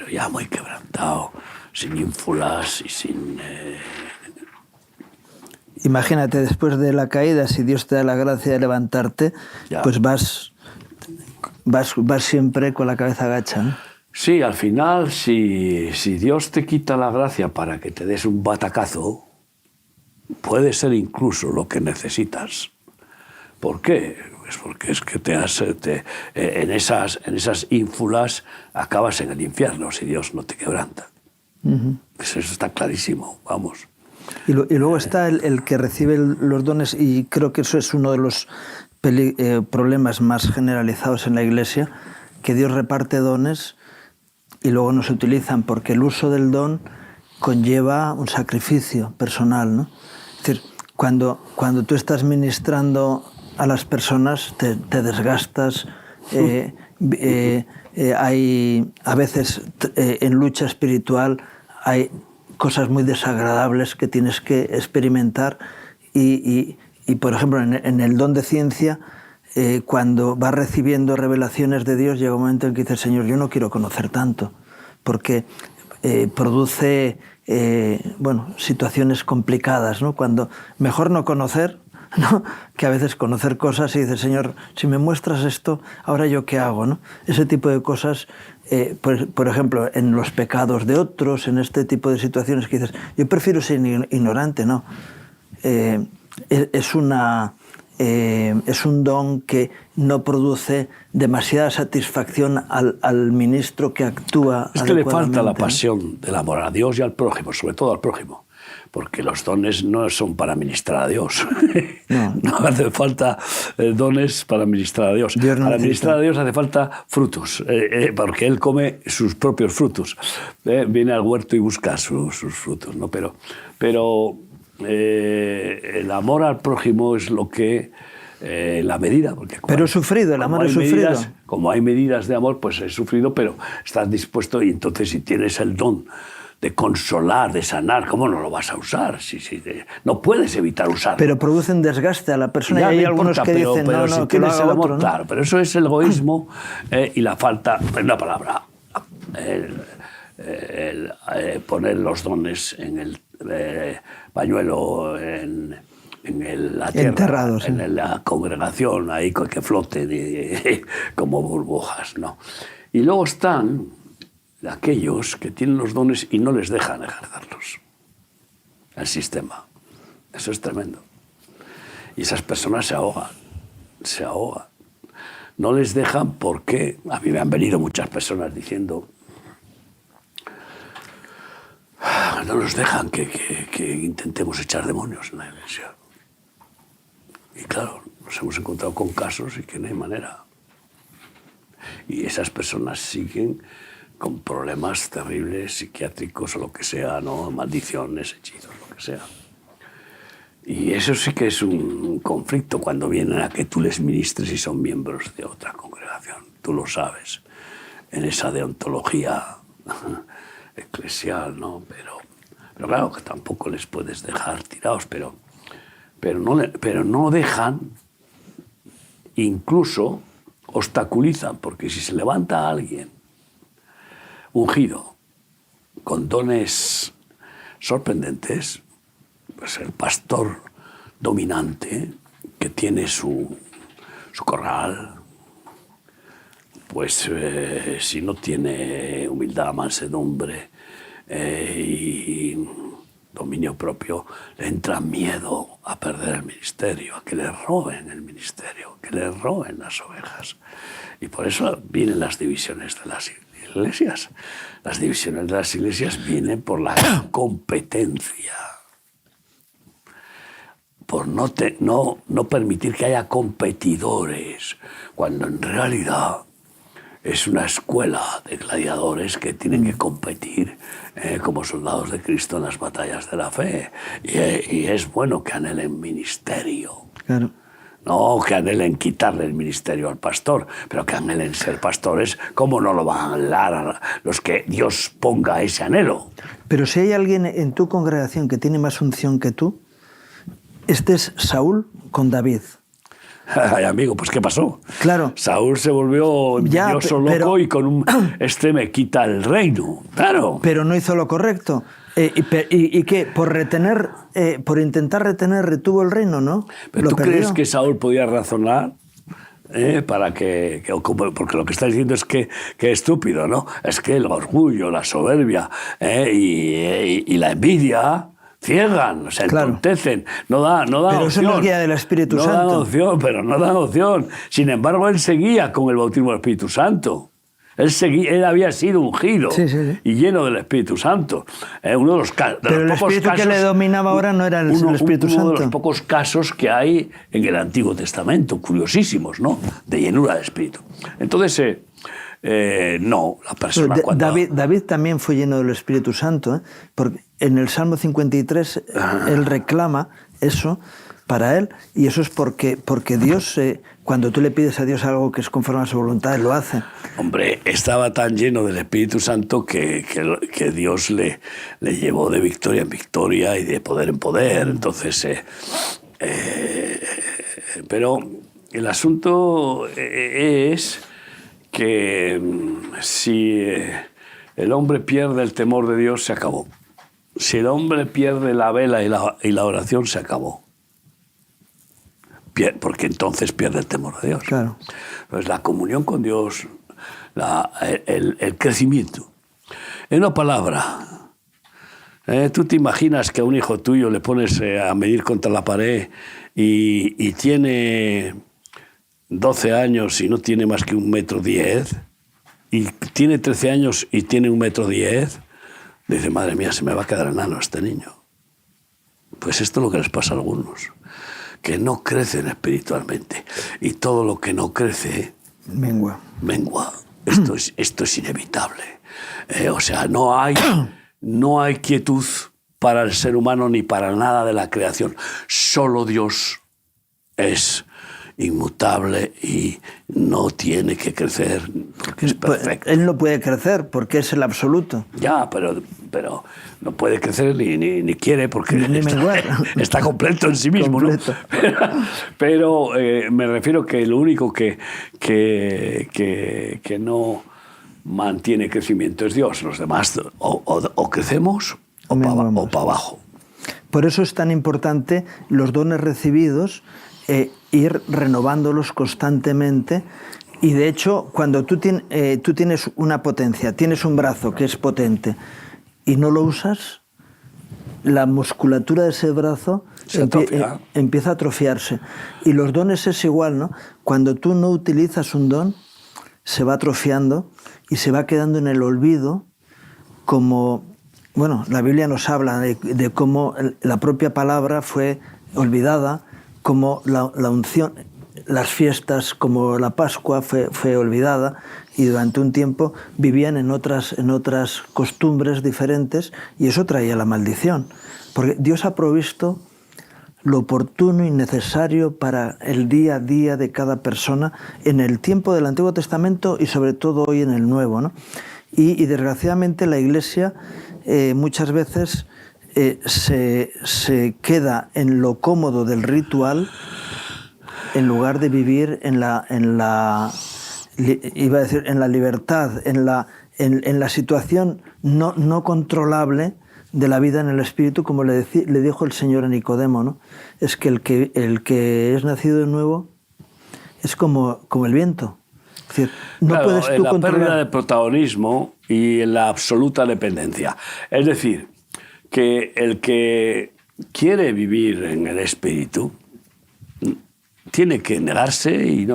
[SPEAKER 2] ya muy quebrantado, sin ínfulas y sin...
[SPEAKER 1] Imagínate, después de la caída, si Dios te da la gracia de levantarte, ya, pues vas siempre con la cabeza agacha, ¿no?
[SPEAKER 2] Sí, al final, si Dios te quita la gracia para que te des un batacazo, puede ser incluso lo que necesitas. ¿Por qué? Pues porque es que en esas ínfulas acabas en el infierno si Dios no te quebranta. Eso está clarísimo, vamos.
[SPEAKER 1] Y luego está el que recibe los dones, y creo que eso es uno de los problemas más generalizados en la Iglesia, que Dios reparte dones y luego no se utilizan, porque el uso del don conlleva un sacrificio personal, ¿no? Es decir, cuando tú estás ministrando a las personas, te desgastas, hay a veces en lucha espiritual hay cosas muy desagradables que tienes que experimentar y por ejemplo, en el don de ciencia, cuando vas recibiendo revelaciones de Dios, llega un momento en que dices, Señor, yo no quiero conocer tanto, porque produce situaciones complicadas, ¿no? Cuando mejor no conocer, ¿no? Que a veces conocer cosas y dices, Señor, si me muestras esto, ¿ahora yo qué hago, no? Ese tipo de cosas, por ejemplo, en los pecados de otros, en este tipo de situaciones que dices, yo prefiero ser ignorante, ¿no? Es un don que no produce demasiada satisfacción al ministro que actúa.
[SPEAKER 2] Es que le falta la pasión del amor a Dios y al prójimo, sobre todo al prójimo, porque los dones no son para ministrar a Dios. No hace falta dones para ministrar a Dios. Para ministrar a Dios hace falta frutos, porque Él come sus propios frutos. Viene al huerto y busca sus frutos, ¿no? Pero el amor al prójimo es lo que la medida.
[SPEAKER 1] Pero es sufrido, el amor es sufrido.
[SPEAKER 2] Como hay medidas de amor, pues es sufrido, pero estás dispuesto, y entonces si tienes el don de consolar, de sanar, ¿cómo no lo vas a usar? No puedes evitar usarlo.
[SPEAKER 1] Pero producen desgaste a la persona,
[SPEAKER 2] ya
[SPEAKER 1] y hay algunos que dicen,
[SPEAKER 2] pero
[SPEAKER 1] no,
[SPEAKER 2] si
[SPEAKER 1] que
[SPEAKER 2] tienes
[SPEAKER 1] lo haga
[SPEAKER 2] el amor,
[SPEAKER 1] otro, ¿no?
[SPEAKER 2] Claro, pero eso es el egoísmo y la falta, en una palabra, poner los dones en el pañuelo, en la tierra,
[SPEAKER 1] enterrados,
[SPEAKER 2] en la congregación, ahí que flote como burbujas, ¿no? Y luego están aquellos que tienen los dones y no les dejan ejercerlos. El sistema. Eso es tremendo. Y esas personas se ahogan. No les dejan porque a mí me han venido muchas personas diciendo, no nos dejan que intentemos echar demonios en la iglesia. Y claro, nos hemos encontrado con casos y que no hay manera. Y esas personas siguen con problemas terribles, psiquiátricos o lo que sea, ¿no? Maldiciones, hechizos, lo que sea. Y eso sí que es un conflicto cuando vienen a que tú les ministres y son miembros de otra congregación. Tú lo sabes, en esa deontología eclesial, ¿no? Pero claro que tampoco les puedes dejar tirados, pero no dejan, incluso obstaculizan, porque si se levanta a alguien ungido, con dones sorprendentes, pues el pastor dominante que tiene su corral, pues si no tiene humildad, mansedumbre y dominio propio, le entra miedo a perder el ministerio, a que le roben el ministerio, que le roben las ovejas. Y por eso vienen las divisiones de las iglesias. Las divisiones de las iglesias vienen por la competencia, por no permitir que haya competidores, cuando en realidad es una escuela de gladiadores que tienen que competir como soldados de Cristo en las batallas de la fe. Y es bueno que anhelen ministerio.
[SPEAKER 1] Claro.
[SPEAKER 2] No que anhelen quitarle el ministerio al pastor, pero que anhelen ser pastores. ¿Cómo no lo van a anhelar a los que Dios ponga ese anhelo?
[SPEAKER 1] Pero si hay alguien en tu congregación que tiene más unción que tú, este es Saúl con David.
[SPEAKER 2] Ay, amigo, pues ¿qué pasó?
[SPEAKER 1] Claro.
[SPEAKER 2] Saúl se volvió envidioso, loco, y con este me quita el reino. Claro.
[SPEAKER 1] Pero no hizo lo correcto. ¿Y qué? Por intentar retener, retuvo el reino, ¿no?
[SPEAKER 2] ¿Pero tú crees que Saúl podía razonar? Porque lo que está diciendo es que estúpido, ¿no? Es que el orgullo, la soberbia y la envidia ciegan, se entontecen, no da
[SPEAKER 1] pero
[SPEAKER 2] opción.
[SPEAKER 1] Pero eso no es guía del Espíritu Santo.
[SPEAKER 2] No da opción. Sin embargo, él seguía con el bautismo del Espíritu Santo. Él había sido ungido
[SPEAKER 1] Sí, sí, sí.
[SPEAKER 2] y lleno del Espíritu Santo. Uno de los,
[SPEAKER 1] Pero el espíritu que le dominaba ahora no era el Espíritu
[SPEAKER 2] uno
[SPEAKER 1] Santo.
[SPEAKER 2] de los pocos casos que hay en el Antiguo Testamento, curiosísimos, ¿no? De llenura del Espíritu. Entonces, no, la persona cuando...
[SPEAKER 1] David también fue lleno del Espíritu Santo, ¿eh? Porque en el Salmo 53 él reclama eso para él, y eso es porque Dios, cuando tú le pides a Dios algo que es conforme a su voluntad, él lo hace.
[SPEAKER 2] Hombre, estaba tan lleno del Espíritu Santo que Dios le llevó de victoria en victoria y de poder en poder. Entonces, pero el asunto es que si el hombre pierde el temor de Dios, se acabó. Si el hombre pierde la vela y la oración, se acabó. Porque entonces pierde el temor de Dios.
[SPEAKER 1] Claro.
[SPEAKER 2] Entonces, la comunión con Dios, el crecimiento. En una palabra, tú te imaginas que a un hijo tuyo le pones a medir contra la pared y tiene 12 años y no tiene más que 1,10 m, y tiene 13 años y tiene 1,10 m, dice, madre mía, se me va a quedar enano este niño. Pues esto es lo que les pasa a algunos, que no crecen espiritualmente, y todo lo que no crece
[SPEAKER 1] Mengua.
[SPEAKER 2] Esto es inevitable. O sea, no hay quietud para el ser humano ni para nada de la creación. Solo Dios es inmutable y no tiene que crecer porque es perfecto.
[SPEAKER 1] Él no puede crecer porque es el absoluto.
[SPEAKER 2] Ya, pero no puede crecer ni quiere porque
[SPEAKER 1] Ni
[SPEAKER 2] está completo en sí mismo,
[SPEAKER 1] completo.
[SPEAKER 2] ¿no? Pero me refiero que lo único que no mantiene crecimiento es Dios. Los demás o crecemos o para abajo.
[SPEAKER 1] Por eso es tan importante los dones recibidos, ir renovándolos constantemente. Y de hecho, cuando tú tienes una potencia, tienes un brazo que es potente y no lo usas, la musculatura de ese brazo empieza a atrofiarse. Y los dones es igual, ¿no? Cuando tú no utilizas un don, se va atrofiando y se va quedando en el olvido, como... Bueno, la Biblia nos habla de cómo la propia palabra fue olvidada, como la unción, las fiestas como la Pascua fue olvidada, y durante un tiempo vivían en otras costumbres diferentes, y eso traía la maldición. Porque Dios ha provisto lo oportuno y necesario para el día a día de cada persona en el tiempo del Antiguo Testamento y sobre todo hoy en el Nuevo, ¿no? Y desgraciadamente la Iglesia muchas veces se queda en lo cómodo del ritual en lugar de vivir en la libertad, en la situación no controlable de la vida en el Espíritu, como le dijo el Señor a Nicodemo, ¿no? Es que el que es nacido de nuevo es como el viento. Es decir, no
[SPEAKER 2] claro,
[SPEAKER 1] puedes tú
[SPEAKER 2] la
[SPEAKER 1] controlar...
[SPEAKER 2] pérdida de protagonismo y en la absoluta dependencia. Es decir, que el que quiere vivir en el Espíritu tiene que negarse y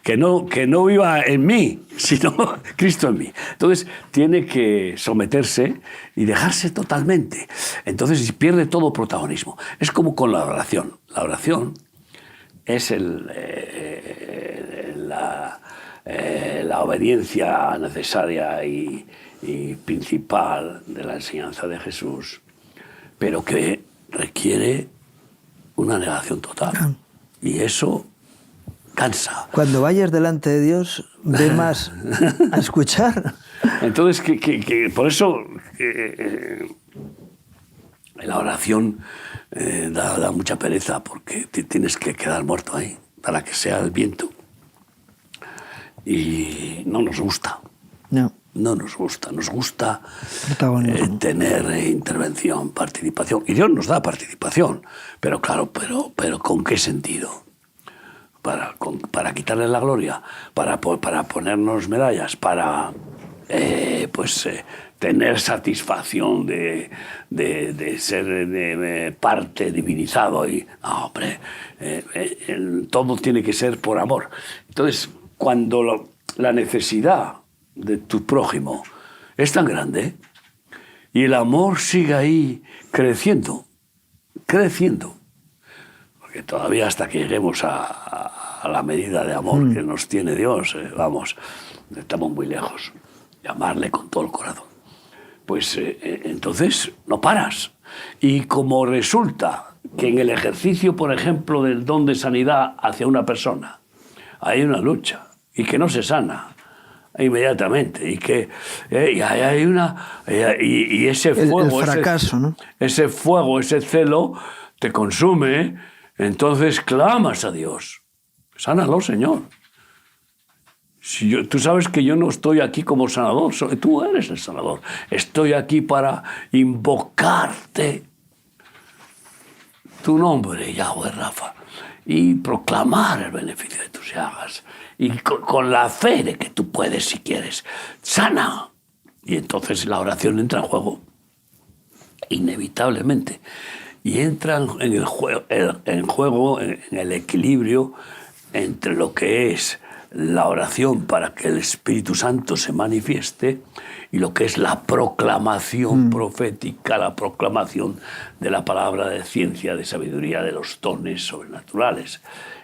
[SPEAKER 2] que no viva en mí, sino Cristo en mí. Entonces tiene que someterse y dejarse totalmente. Entonces pierde todo protagonismo. Es como con la oración. La oración es la obediencia necesaria y principal de la enseñanza de Jesús, pero que requiere una negación total. Y eso cansa.
[SPEAKER 1] Cuando vayas delante de Dios, ve más a escuchar.
[SPEAKER 2] Entonces, por eso la oración da mucha pereza, porque tienes que quedar muerto ahí para que sea el viento. Y no nos gusta. No nos gusta. Nos gusta tener intervención, participación. Y Dios nos da participación. Pero claro, pero ¿con qué sentido? Para quitarle la gloria, para ponernos medallas, para tener satisfacción de ser parte divinizado. Y hombre, todo tiene que ser por amor. Entonces, cuando la necesidad de tu prójimo es tan grande y el amor sigue ahí creciendo, porque todavía hasta que lleguemos a la medida de amor que nos tiene Dios, vamos, estamos muy lejos de amarle con todo el corazón. Pues entonces no paras. Y como resulta que en el ejercicio, por ejemplo, del don de sanidad hacia una persona, hay una lucha y que no se sana inmediatamente y que hay una y ese fuego,
[SPEAKER 1] el fracaso, ¿no?
[SPEAKER 2] Ese fuego, ese celo te consume, entonces clamas a Dios, sánalo, Señor. Tú sabes que yo no estoy aquí como sanador, tú eres el sanador. Estoy aquí para invocarte tu nombre, Yahweh Rafa, y proclamar el beneficio de tus llagas. Y con la fe de que tú puedes, si quieres, sana. Y entonces la oración entra en juego, inevitablemente. Y entra en el juego, en el equilibrio entre lo que es la oración para que el Espíritu Santo se manifieste y lo que es la proclamación profética, la proclamación de la palabra de ciencia, de sabiduría, de los dones sobrenaturales.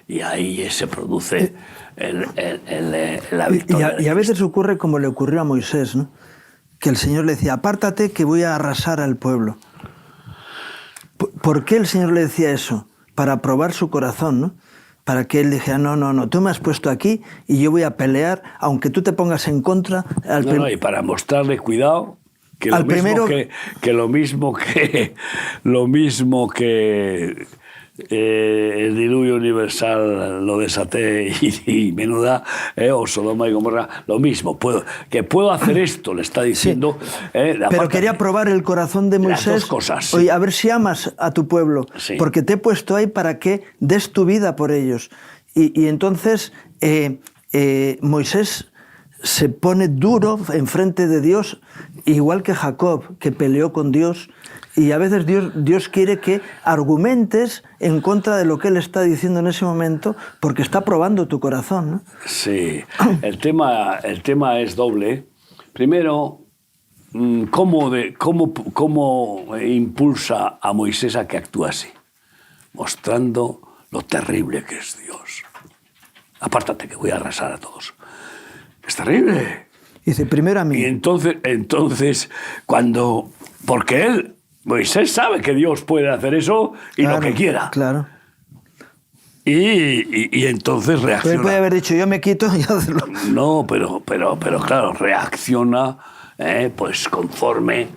[SPEAKER 2] Y ahí se produce la victoria.
[SPEAKER 1] Y a veces ocurre como le ocurrió a Moisés, ¿no? Que el Señor le decía, apártate que voy a arrasar al pueblo. ¿Por qué el Señor le decía eso? Para probar su corazón, ¿no? Para que él dijera, no, tú me has puesto aquí y yo voy a pelear, aunque tú te pongas en contra.
[SPEAKER 2] Y para mostrarle cuidado, que lo mismo que el diluvio universal lo desaté y menuda, o Sodoma y Gomorra, lo mismo, puedo hacer esto, le está diciendo.
[SPEAKER 1] Sí. Pero quería probar el corazón de Moisés.
[SPEAKER 2] Las dos cosas.
[SPEAKER 1] Oye, a ver si amas a tu pueblo,
[SPEAKER 2] sí,
[SPEAKER 1] porque te he puesto ahí para que des tu vida por ellos. Y entonces Moisés se pone duro enfrente de Dios, igual que Jacob, que peleó con Dios. Y a veces Dios quiere que argumentes en contra de lo que Él está diciendo en ese momento, porque está probando tu corazón, ¿no?
[SPEAKER 2] Sí, el tema es doble. Primero, ¿cómo impulsa a Moisés a que actúe así? Mostrando lo terrible que es Dios. Apártate que voy a arrasar a todos. Es terrible.
[SPEAKER 1] Dice, primero a mí.
[SPEAKER 2] Y entonces porque Moisés sabe que Dios puede hacer eso y
[SPEAKER 1] claro,
[SPEAKER 2] lo que quiera.
[SPEAKER 1] Claro.
[SPEAKER 2] Y entonces reacciona.
[SPEAKER 1] Pero puede haber dicho, yo me quito y hazlo.
[SPEAKER 2] No, pero claro, reacciona pues conforme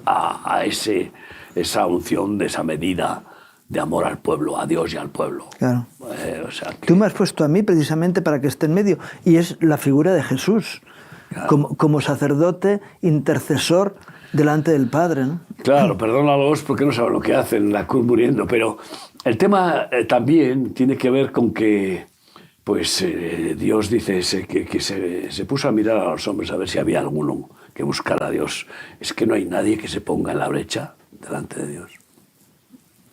[SPEAKER 2] a esa unción, de esa medida de amor al pueblo, a Dios y al pueblo.
[SPEAKER 1] Claro.
[SPEAKER 2] O sea que...
[SPEAKER 1] Tú me has puesto a mí precisamente para que esté en medio. Y es la figura de Jesús, claro, como sacerdote, intercesor delante del Padre, ¿no?
[SPEAKER 2] Claro, perdónalos porque no saben lo que hacen, la cruz muriendo, pero el tema también tiene que ver con que pues Dios dice que se puso a mirar a los hombres a ver si había alguno que buscara a Dios. Es que no hay nadie que se ponga en la brecha delante de Dios.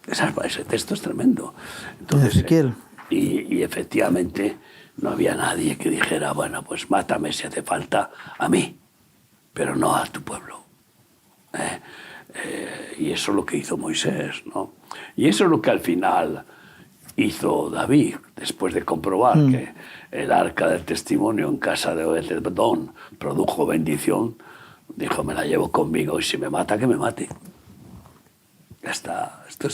[SPEAKER 2] Ese texto es tremendo. Entonces, y efectivamente no había nadie que dijera, bueno, pues mátame si hace falta a mí, pero no a tu pueblo. Y eso es lo que hizo Moisés, ¿no? Y eso es lo que al final hizo David, después de comprobar que el arca del testimonio en casa de Obed-Edom produjo bendición, dijo, me la llevo conmigo y si me mata, que me mate. Ya está. Esto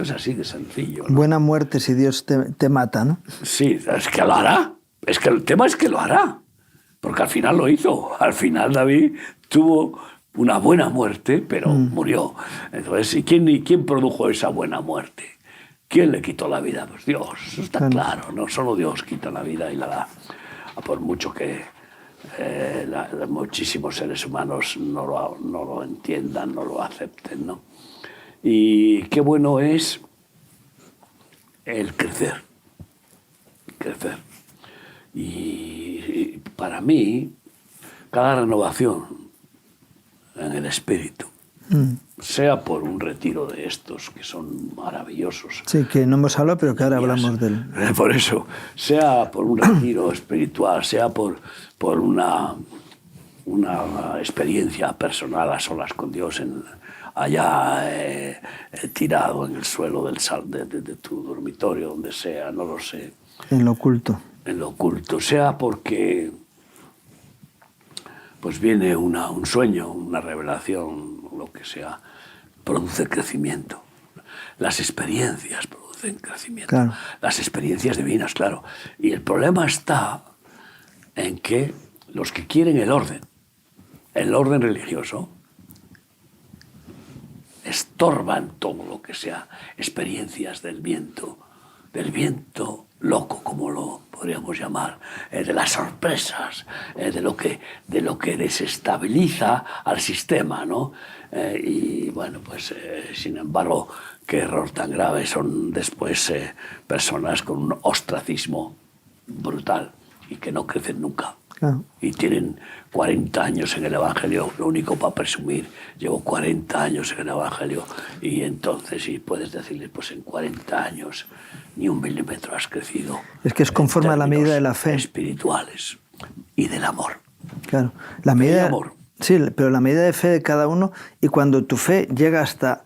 [SPEAKER 2] es así de sencillo, ¿no?
[SPEAKER 1] Buena muerte si Dios te mata, ¿no?
[SPEAKER 2] Sí, es que lo hará. Es que el tema es que lo hará. Porque al final lo hizo. Al final David tuvo una buena muerte, pero murió. Entonces, ¿y quién produjo esa buena muerte? ¿Quién le quitó la vida? Pues Dios, eso está claro. No solo Dios quita la vida y la da. Por mucho que muchísimos seres humanos no lo entiendan, no lo acepten, ¿no? Y qué bueno es el crecer. Y para mí, cada renovación en el espíritu, sea por un retiro de estos que son maravillosos.
[SPEAKER 1] Sí, que no hemos hablado, pero que ahora hablamos de él.
[SPEAKER 2] Por eso, sea por un retiro espiritual, sea por una experiencia personal a solas con Dios, allá tirado en el suelo de tu dormitorio, donde sea, no lo sé.
[SPEAKER 1] En lo oculto.
[SPEAKER 2] En lo oculto, sea porque pues viene un sueño, una revelación, lo que sea, produce crecimiento. Las experiencias producen crecimiento.
[SPEAKER 1] Claro.
[SPEAKER 2] Las experiencias divinas, claro. Y el problema está en que los que quieren el orden religioso, estorban todo lo que sea experiencias del viento loco, como lo podríamos llamar, de las sorpresas, de lo que desestabiliza al sistema, ¿no? Y bueno, pues sin embargo, qué error tan grave, son después personas con un ostracismo brutal y que no crecen nunca.
[SPEAKER 1] Claro.
[SPEAKER 2] Y tienen 40 años en el Evangelio, lo único para presumir, llevo 40 años en el Evangelio, y entonces, y puedes decirle, pues en 40 años ni 1 milímetro has crecido.
[SPEAKER 1] Es que es conforme a la medida de la fe.
[SPEAKER 2] Espirituales y del amor.
[SPEAKER 1] Claro, la medida
[SPEAKER 2] de amor.
[SPEAKER 1] Sí, pero la medida de fe de cada uno, y cuando tu fe llega hasta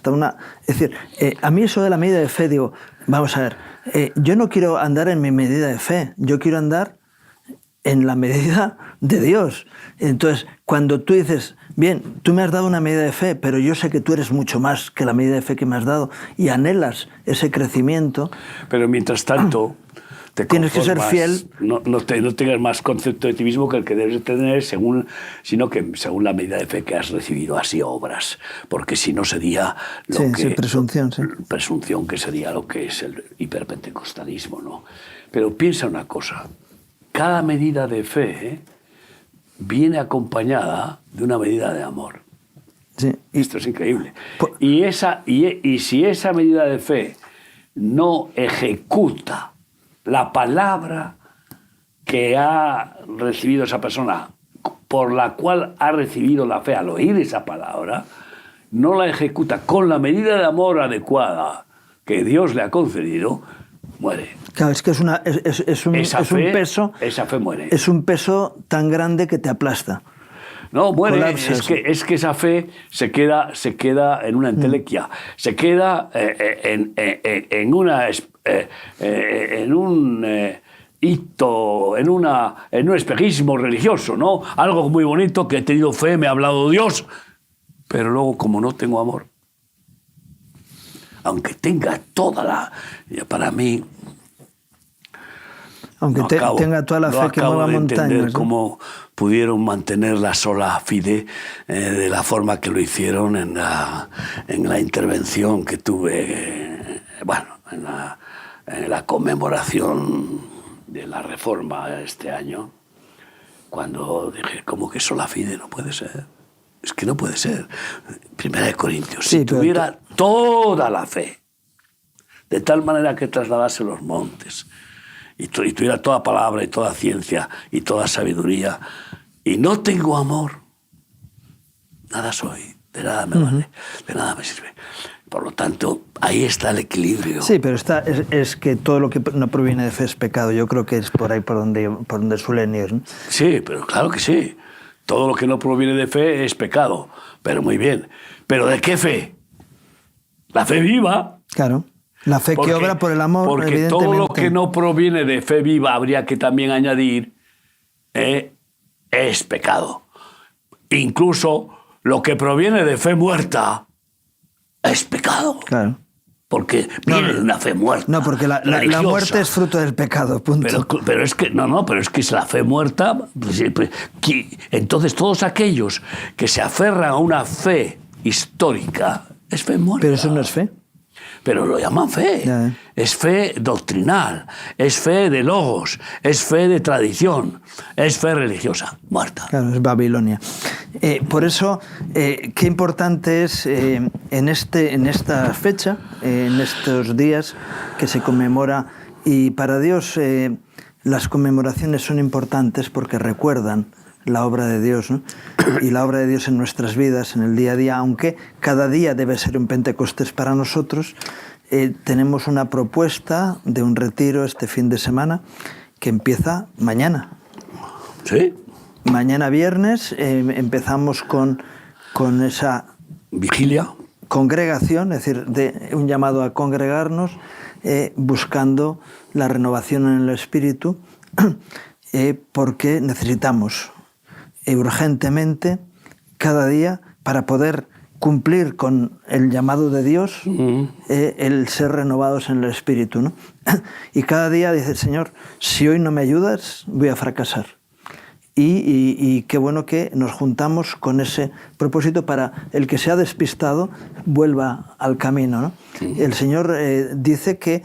[SPEAKER 1] una... Es decir, a mí eso de la medida de fe, digo, vamos a ver, yo no quiero andar en mi medida de fe, yo quiero andar en la medida de Dios. Entonces, cuando tú dices, bien, tú me has dado una medida de fe, pero yo sé que tú eres mucho más que la medida de fe que me has dado, y anhelas ese crecimiento.
[SPEAKER 2] Pero mientras tanto,
[SPEAKER 1] tienes que ser fiel.
[SPEAKER 2] No tengas más concepto de ti mismo que el que debes tener, sino que según la medida de fe que has recibido, así obras. Porque si no sería
[SPEAKER 1] presunción, sí.
[SPEAKER 2] Presunción, que sería lo que es el hiperpentecostalismo, ¿no? Pero piensa una cosa. Cada medida de fe viene acompañada de una medida de amor.
[SPEAKER 1] Sí.
[SPEAKER 2] Esto es increíble. Y si esa medida de fe no ejecuta la palabra que ha recibido esa persona, por la cual ha recibido la fe al oír esa palabra, no la ejecuta con la medida de amor adecuada que Dios le ha concedido, muere.
[SPEAKER 1] Claro, es que es un peso.
[SPEAKER 2] Esa fe muere.
[SPEAKER 1] Es un peso tan grande que te aplasta.
[SPEAKER 2] No, muere. Es que esa fe se queda en una entelequia. Se queda en un hito, en un espejismo religioso, ¿no? Algo muy bonito, que he tenido fe, me ha hablado Dios, pero luego, como no tengo amor, aunque tenga para mí,
[SPEAKER 1] aunque tenga toda la fe que mueva montañas, ¿no?
[SPEAKER 2] Cómo pudieron mantener la sola fide de la forma que lo hicieron en la intervención que tuve, en la conmemoración de la Reforma este año, cuando dije, ¿cómo que sola fide? No puede ser. Es que no puede ser. Primera de Corintios,
[SPEAKER 1] sí,
[SPEAKER 2] si tuviera toda la fe, de tal manera que trasladase los montes, y tuviera toda palabra y toda ciencia y toda sabiduría, y no tengo amor, nada soy, de nada me vale, de nada me sirve. Por lo tanto, ahí está el equilibrio.
[SPEAKER 1] Sí, pero es que todo lo que no proviene de fe es pecado. Yo creo que es por ahí por donde suelen ir, ¿no?
[SPEAKER 2] Sí, pero claro que sí. Todo lo que no proviene de fe es pecado. Pero muy bien. ¿Pero de qué fe? La fe viva.
[SPEAKER 1] Claro. La fe que obra por el amor,
[SPEAKER 2] porque
[SPEAKER 1] evidentemente.
[SPEAKER 2] Todo lo que no proviene de fe viva, habría que también añadir, es pecado. Incluso lo que proviene de fe muerta es pecado.
[SPEAKER 1] Claro.
[SPEAKER 2] Porque viene de una fe muerta.
[SPEAKER 1] No, porque la muerte es fruto del pecado, punto.
[SPEAKER 2] Pero es que pero es que es la fe muerta. Entonces todos aquellos que se aferran a una fe histórica es fe muerta.
[SPEAKER 1] Pero eso no es fe.
[SPEAKER 2] Pero lo llaman fe.
[SPEAKER 1] Ya.
[SPEAKER 2] Es fe doctrinal, es fe de logos, es fe de tradición, es fe religiosa, muerta.
[SPEAKER 1] Claro, es Babilonia. Por eso, qué importante es en esta fecha, en estos días que se conmemora, y para Dios las conmemoraciones son importantes porque recuerdan la obra de Dios, ¿no? Y la obra de Dios en nuestras vidas, en el día a día, aunque cada día debe ser un Pentecostés para nosotros, tenemos una propuesta de un retiro este fin de semana que empieza mañana.
[SPEAKER 2] ¿Sí?
[SPEAKER 1] Mañana viernes empezamos con esa
[SPEAKER 2] Vigilia.
[SPEAKER 1] Congregación, es decir, de un llamado a congregarnos, buscando la renovación en el espíritu, porque necesitamos urgentemente cada día para poder cumplir con el llamado de Dios, el ser renovados en el espíritu, ¿no? Y cada día dice, Señor, si hoy no me ayudas, voy a fracasar. Y qué bueno que nos juntamos con ese propósito para el que se ha despistado vuelva al camino, ¿no? El Señor dice que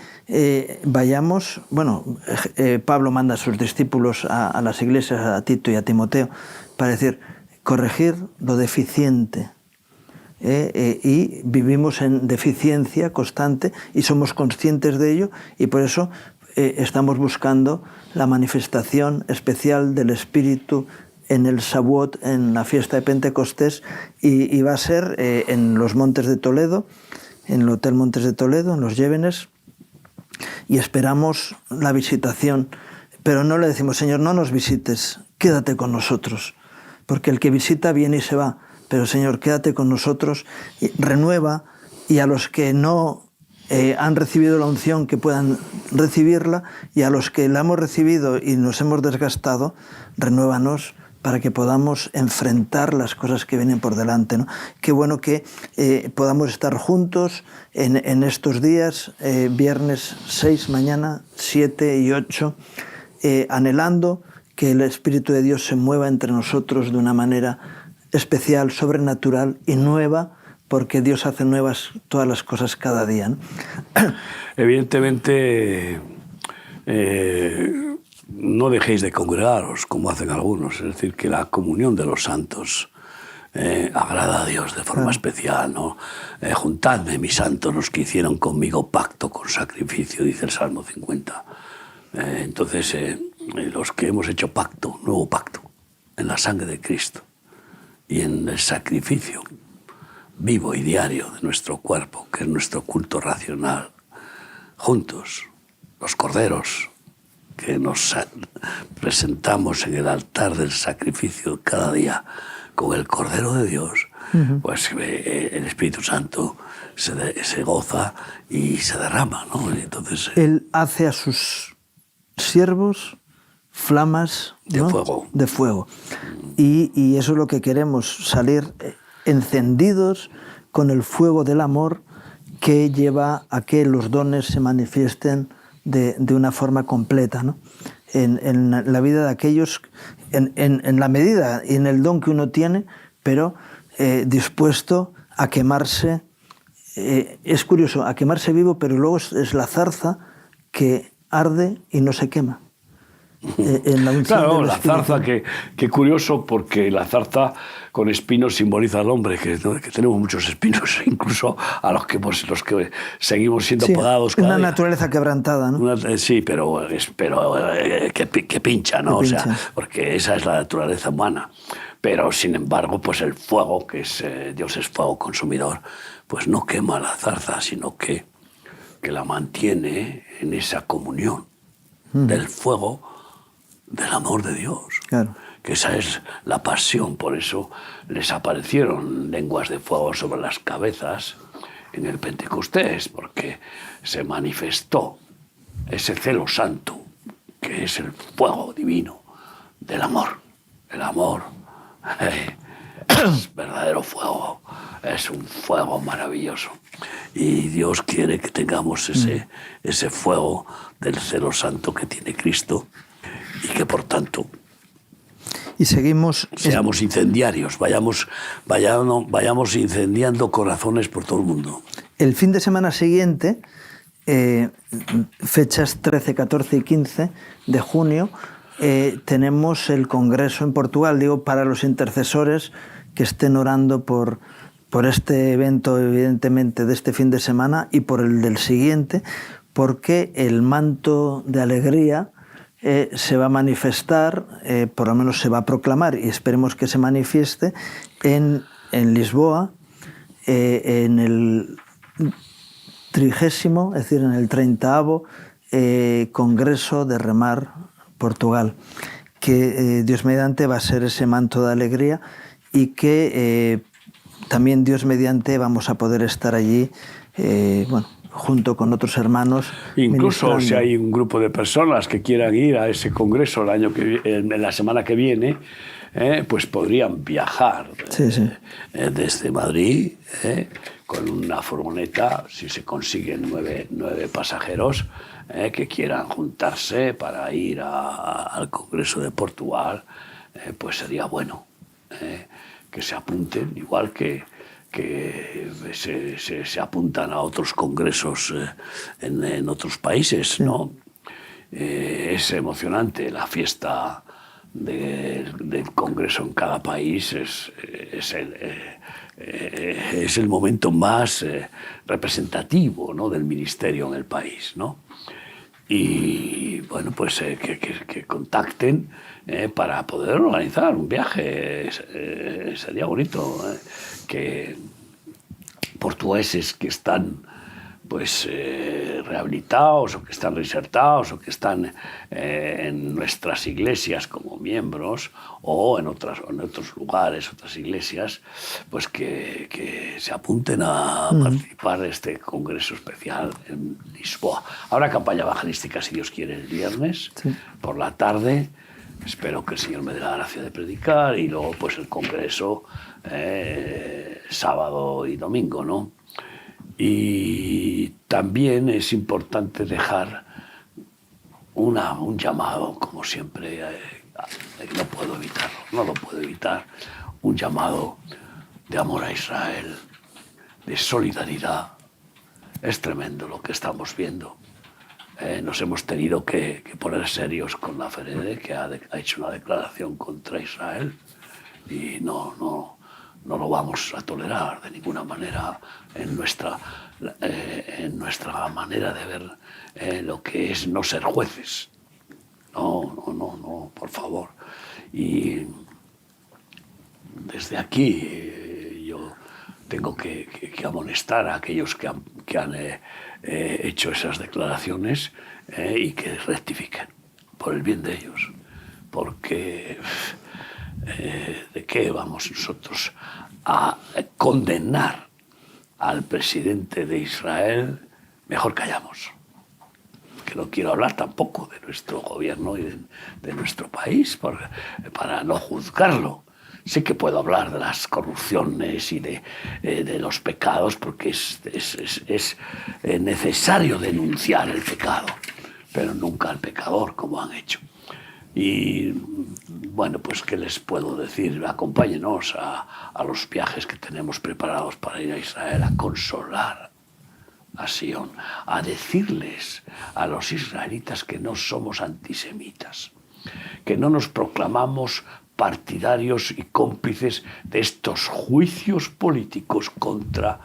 [SPEAKER 1] vayamos, Pablo manda a sus discípulos a las iglesias, a Tito y a Timoteo, para decir, corregir lo deficiente. Y vivimos en deficiencia constante y somos conscientes de ello, y por eso estamos buscando la manifestación especial del Espíritu en el Shavuot, en la fiesta de Pentecostés, y va a ser en los Montes de Toledo, en el Hotel Montes de Toledo, en los Llévenes, y esperamos la visitación. Pero no le decimos, Señor, no nos visites, quédate con nosotros, porque el que visita viene y se va, pero Señor, quédate con nosotros, y renueva, y a los que no han recibido la unción, que puedan recibirla, y a los que la hemos recibido y nos hemos desgastado, renuévanos para que podamos enfrentar las cosas que vienen por delante, ¿no? Qué bueno que podamos estar juntos en estos días, viernes 6, mañana 7 y 8, anhelando que el Espíritu de Dios se mueva entre nosotros de una manera especial, sobrenatural y nueva, porque Dios hace nuevas todas las cosas cada día, ¿no?
[SPEAKER 2] Evidentemente, no dejéis de congregaros, como hacen algunos. Es decir, que la comunión de los santos agrada a Dios de forma especial, ¿no? Juntadme, mis santos, los que hicieron conmigo pacto con sacrificio, dice el Salmo 50. Entonces, los que hemos hecho pacto, nuevo pacto, en la sangre de Cristo y en el sacrificio vivo y diario de nuestro cuerpo, que es nuestro culto racional, juntos, los corderos que nos presentamos en el altar del sacrificio cada día con el Cordero de Dios, pues el Espíritu Santo se goza y se derrama, ¿no? Y entonces,
[SPEAKER 1] Él hace a sus siervos flamas, ¿no?, de fuego. Y eso es lo que queremos, salir encendidos con el fuego del amor que lleva a que los dones se manifiesten de una forma completa, ¿no? En la vida de aquellos, en la medida y en el don que uno tiene, pero dispuesto a quemarse, es curioso, a quemarse vivo, pero luego es la zarza que arde y no se quema. En la
[SPEAKER 2] claro, la zarza, que curioso, porque la zarza con espinos simboliza al hombre, que tenemos muchos espinos, incluso a los que seguimos siendo podados cada
[SPEAKER 1] una
[SPEAKER 2] día.
[SPEAKER 1] Naturaleza quebrantada, ¿no?
[SPEAKER 2] Sí, pero que pincha, ¿no? O sea, porque esa es la naturaleza humana. Pero, sin embargo, pues el fuego, que es Dios es fuego consumidor, pues no quema la zarza, sino que la mantiene en esa comunión del fuego del amor de Dios.
[SPEAKER 1] Claro.
[SPEAKER 2] Que esa es la pasión, por eso les aparecieron lenguas de fuego sobre las cabezas en el Pentecostés, porque se manifestó ese celo santo, que es el fuego divino del amor. El amor es verdadero fuego, es un fuego maravilloso. Y Dios quiere que tengamos ese fuego del celo santo que tiene Cristo, y que por tanto
[SPEAKER 1] y seguimos
[SPEAKER 2] seamos incendiarios, vayamos incendiando corazones por todo el mundo.
[SPEAKER 1] El fin de semana siguiente, fechas 13, 14 y 15 de junio, tenemos el congreso en Portugal. Digo, para los intercesores que estén orando por este evento, evidentemente, de este fin de semana y por el del siguiente, porque el manto de alegría se va a manifestar, por lo menos se va a proclamar, y esperemos que se manifieste, en Lisboa, en el 30º, es decir, en el 30º Congreso de Remar Portugal, que Dios mediante va a ser ese manto de alegría y que también Dios mediante vamos a poder estar allí, bueno, junto con otros hermanos.
[SPEAKER 2] Incluso si hay un grupo de personas que quieran ir a ese congreso en la semana que viene, pues podrían viajar desde Madrid con una furgoneta, si se consiguen 9 pasajeros que quieran juntarse para ir al Congreso de Portugal, pues sería bueno que se apunten, igual que se apuntan a otros congresos en otros países, ¿no? Es emocionante la fiesta del congreso en cada país, es el momento más representativo, ¿no?, del ministerio en el país, ¿no? Y bueno, pues que contacten para poder organizar un viaje. Sería bonito que portugueses que están pues rehabilitados o que están reinsertados o que están en nuestras iglesias como miembros o en otros lugares, otras iglesias, pues que se apunten a participar de este congreso especial en Lisboa. Habrá campaña evangelística, si Dios quiere, el viernes por la tarde. Espero que el Señor me dé la gracia de predicar y luego pues el congreso sábado y domingo, ¿no? Y también es importante dejar un llamado, como siempre, no lo puedo evitar, un llamado de amor a Israel, de solidaridad. Es tremendo lo que estamos viendo. Nos hemos tenido que poner serios con la FEREDE, que ha hecho una declaración contra Israel, y no lo vamos a tolerar de ninguna manera en nuestra manera de ver lo que es no ser jueces. No, por favor. Y desde aquí yo tengo que amonestar a aquellos que han hecho esas declaraciones y que rectifiquen por el bien de ellos. Porque ¿de qué vamos nosotros a condenar al presidente de Israel? Mejor callamos. Que no quiero hablar tampoco de nuestro gobierno y de nuestro país para no juzgarlo. Sí que puedo hablar de las corrupciones y de los pecados, porque es necesario denunciar el pecado, pero nunca al pecador, como han hecho. Y bueno, pues ¿qué les puedo decir? Acompáñenos a los viajes que tenemos preparados para ir a Israel, a consolar a Sion, a decirles a los israelitas que no somos antisemitas, que no nos proclamamos partidarios y cómplices de estos juicios políticos contra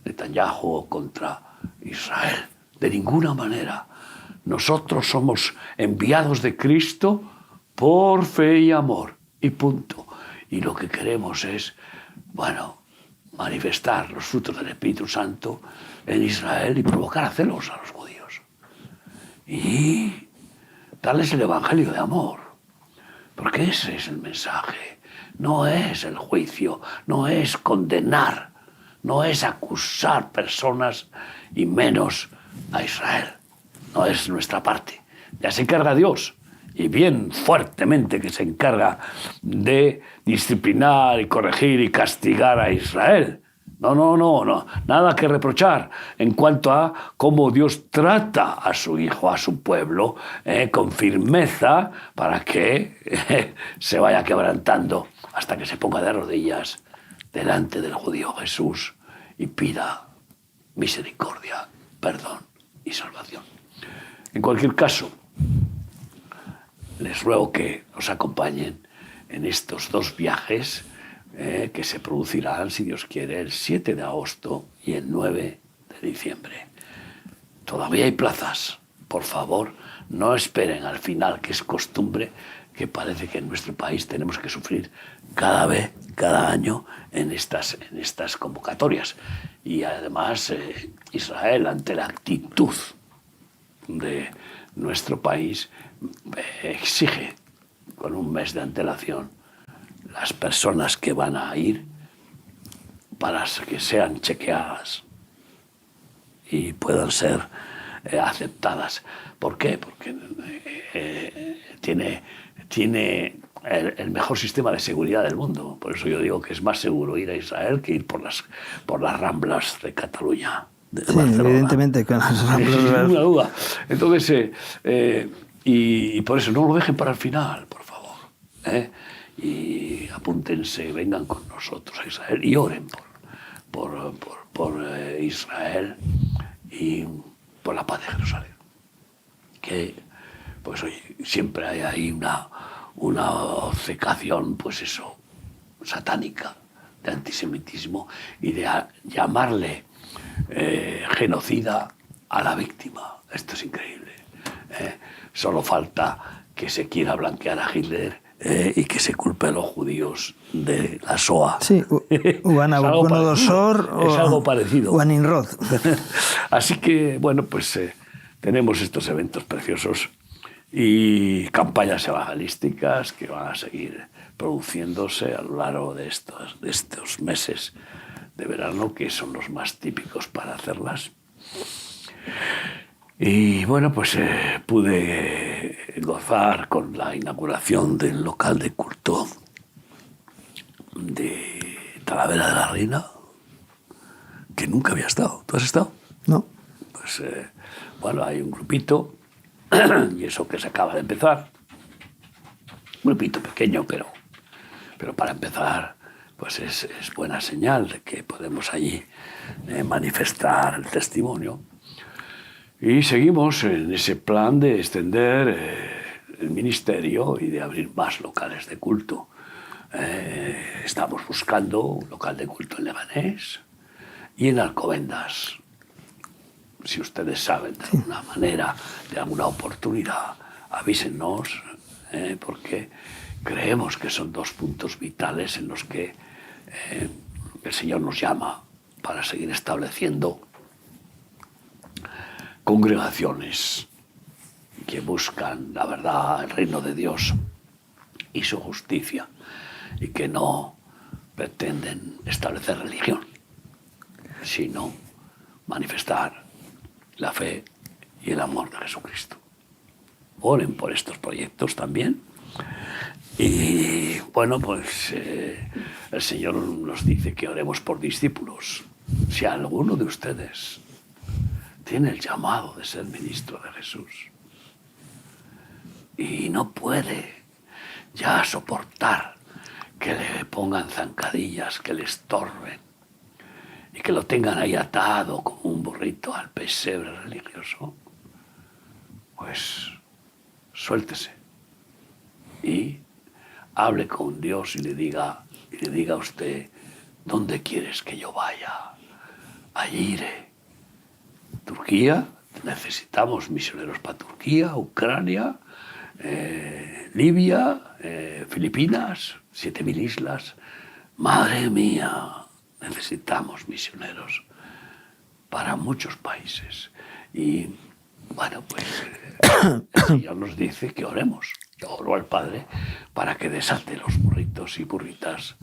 [SPEAKER 2] Netanyahu o contra Israel. De ninguna manera. Nosotros somos enviados de Cristo por fe y amor, y punto. Y lo que queremos es, bueno, manifestar los frutos del Espíritu Santo en Israel y provocar a celos a los judíos. Y darles el evangelio de amor. Porque ese es el mensaje. No es el juicio, no es condenar, no es acusar personas y menos a Israel. No es nuestra parte. Ya se encarga Dios. Y bien fuertemente que se encarga de disciplinar y corregir y castigar a Israel. No, nada que reprochar en cuanto a cómo Dios trata a su hijo, a su pueblo, con firmeza para que se vaya quebrantando hasta que se ponga de rodillas delante del judío Jesús y pida misericordia, perdón y salvación. En cualquier caso, les ruego que nos acompañen en estos 2 viajes que se producirán, si Dios quiere, el 7 de agosto y el 9 de diciembre. Todavía hay plazas. por favor, no esperen al final, que es costumbre, que parece que en nuestro país tenemos que sufrir cada año en estas convocatorias. Y además Israel, ante la actitud de nuestro país, exige con un mes de antelación las personas que van a ir para que sean chequeadas y puedan ser aceptadas. ¿Por qué? Porque tiene el mejor sistema de seguridad del mundo. Por eso yo digo que es más seguro ir a Israel que ir por las Ramblas de Cataluña. De
[SPEAKER 1] sí,
[SPEAKER 2] Barcelona.
[SPEAKER 1] evidentemente, con las Ramblas.
[SPEAKER 2] Sin ninguna duda. Entonces, y por eso no lo dejen para el final, por favor. Y apúntense, vengan con nosotros a Israel y oren por Israel y por la paz de Jerusalén. Que, pues oye, siempre hay ahí una obcecación, pues eso, satánica, de antisemitismo y de llamarle genocida a la víctima. Esto es increíble. Solo falta que se quiera blanquear a Hitler y que se culpe a los judíos de la Shoah.
[SPEAKER 1] Sí,
[SPEAKER 2] es algo parecido.
[SPEAKER 1] O a Nimrod.
[SPEAKER 2] Así que, bueno, pues tenemos estos eventos preciosos y campañas evangelísticas que van a seguir produciéndose a lo largo de estos meses de verano, que son los más típicos para hacerlas. Y bueno, pues pude gozar con la inauguración del local de culto de Talavera de la Reina, que nunca había estado. ¿Tú has estado?
[SPEAKER 1] No.
[SPEAKER 2] Pues bueno, hay un grupito, y eso que se acaba de empezar. Un grupito pequeño, pero para empezar, pues es buena señal de que podemos allí manifestar el testimonio. Y seguimos en ese plan de extender el ministerio y de abrir más locales de culto. Estamos buscando un local de culto en Leganés y en Alcobendas. Si ustedes saben de alguna manera, de alguna oportunidad, avísenos, porque creemos que son dos puntos vitales en los que el Señor nos llama para seguir estableciendo congregaciones que buscan la verdad, el reino de Dios y su justicia, y que no pretenden establecer religión, sino manifestar la fe y el amor de Jesucristo. Oren por estos proyectos también. Y bueno, pues el Señor nos dice que oremos por discípulos. Si alguno de ustedes tiene el llamado de ser ministro de Jesús y no puede ya soportar que le pongan zancadillas, que le estorben y que lo tengan ahí atado como un burrito al pesebre religioso, pues suéltese y hable con Dios y le diga a usted: ¿dónde quieres que yo vaya? Allí iré. Turquía, necesitamos misioneros para Turquía, Ucrania, Libia, Filipinas, 7.000 islas. Madre mía, necesitamos misioneros para muchos países. Y bueno, pues el Señor nos dice que oremos. Yo oro al Padre para que desate los burritos y burritas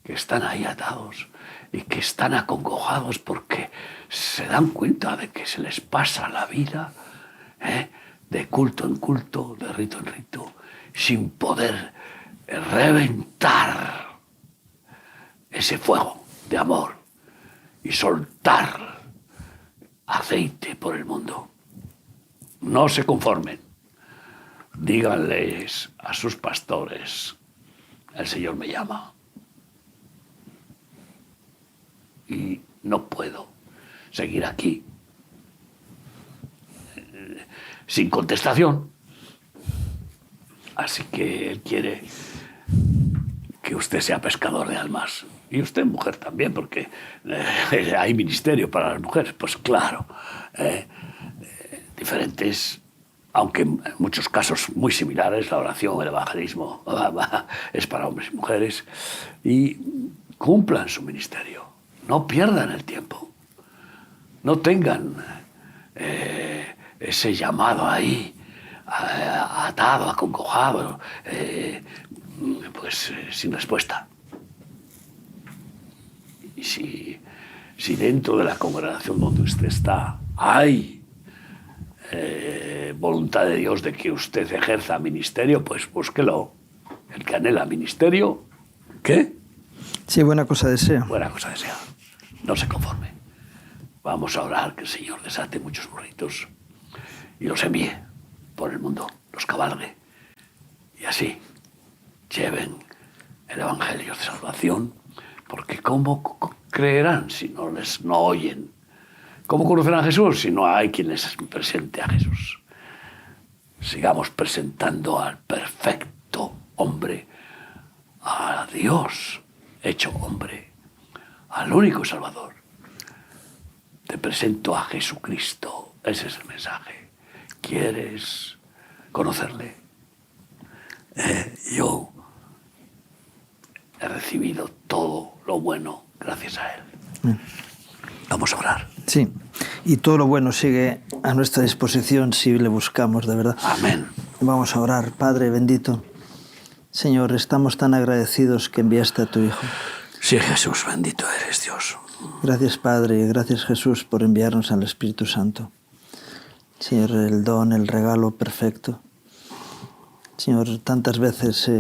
[SPEAKER 2] que están ahí atados y que están acongojados porque se dan cuenta de que se les pasa la vida de culto en culto, de rito en rito, sin poder reventar ese fuego de amor y soltar aceite por el mundo. No se conformen. Díganles a sus pastores: el Señor me llama y no puedo seguir aquí sin contestación. Así que Él quiere que usted sea pescador de almas. Y usted, mujer, también, porque hay ministerio para las mujeres. Pues claro, diferentes, aunque en muchos casos muy similares. La oración, el evangelismo es para hombres y mujeres, y cumplan su ministerio, no pierdan el tiempo, no tengan ese llamado ahí, atado, acongojado, sin respuesta. Y si dentro de la congregación donde usted está hay voluntad de Dios de que usted ejerza ministerio, pues búsquelo. El que anhela ministerio, ¿qué?
[SPEAKER 1] Sí, buena cosa desea.
[SPEAKER 2] Buena cosa desea. No se conforme. Vamos a orar que el Señor desate muchos burritos y los envíe por el mundo, los cabalgue, y así lleven el evangelio de salvación, porque ¿cómo creerán si no oyen? ¿Cómo conocerán a Jesús si no hay quien les presente a Jesús? Sigamos presentando al perfecto hombre, a Dios hecho hombre, al único Salvador. Te presento a Jesucristo. Ese es el mensaje. ¿Quieres conocerle? Yo he recibido todo lo bueno gracias a Él. Vamos a orar.
[SPEAKER 1] Sí, y todo lo bueno sigue a nuestra disposición si le buscamos, de verdad.
[SPEAKER 2] Amén.
[SPEAKER 1] Vamos a orar. Padre bendito, Señor, estamos tan agradecidos que enviaste a tu Hijo.
[SPEAKER 2] Sí, Jesús, bendito eres, Dios.
[SPEAKER 1] Gracias, Padre, y gracias, Jesús, por enviarnos al Espíritu Santo. Señor, el don, el regalo perfecto. Señor, tantas veces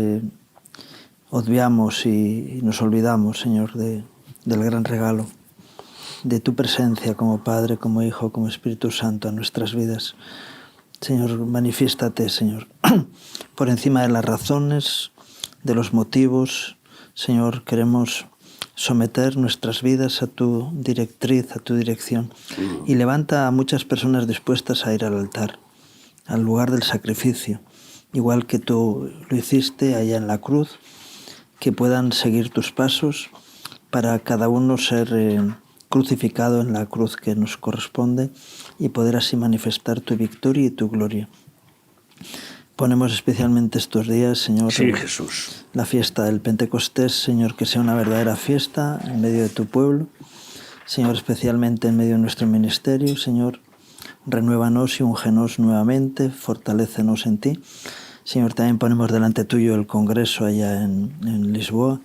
[SPEAKER 1] obviamos y nos olvidamos, Señor, del gran regalo, de tu presencia como Padre, como Hijo, como Espíritu Santo en nuestras vidas. Señor, manifiéstate, Señor, por encima de las razones, de los motivos. Señor, queremos someter nuestras vidas a tu directriz, a tu dirección, y levanta a muchas personas dispuestas a ir al altar, al lugar del sacrificio, igual que tú lo hiciste allá en la cruz, que puedan seguir tus pasos para cada uno ser crucificado en la cruz que nos corresponde y poder así manifestar tu victoria y tu gloria. Ponemos especialmente estos días, Señor,
[SPEAKER 2] sí, Jesús,
[SPEAKER 1] la fiesta del Pentecostés, Señor, que sea una verdadera fiesta en medio de tu pueblo. Señor, especialmente en medio de nuestro ministerio, Señor, renuévanos y úngenos nuevamente, fortalécenos en ti. Señor, también ponemos delante tuyo el congreso allá en Lisboa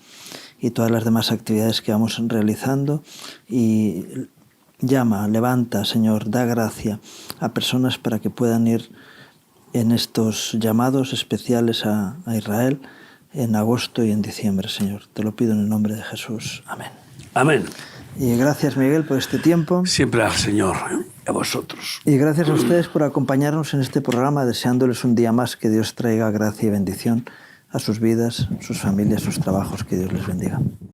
[SPEAKER 1] y todas las demás actividades que vamos realizando, y llama, levanta, Señor, da gracia a personas para que puedan ir en estos llamados especiales a Israel en agosto y en diciembre, Señor. Te lo pido en el nombre de Jesús. Amén.
[SPEAKER 2] Amén.
[SPEAKER 1] Y gracias, Miguel, por este tiempo.
[SPEAKER 2] Siempre al Señor, a vosotros.
[SPEAKER 1] Y gracias a ustedes por acompañarnos en este programa, deseándoles un día más que Dios traiga gracia y bendición a sus vidas, sus familias, sus trabajos. Que Dios les bendiga.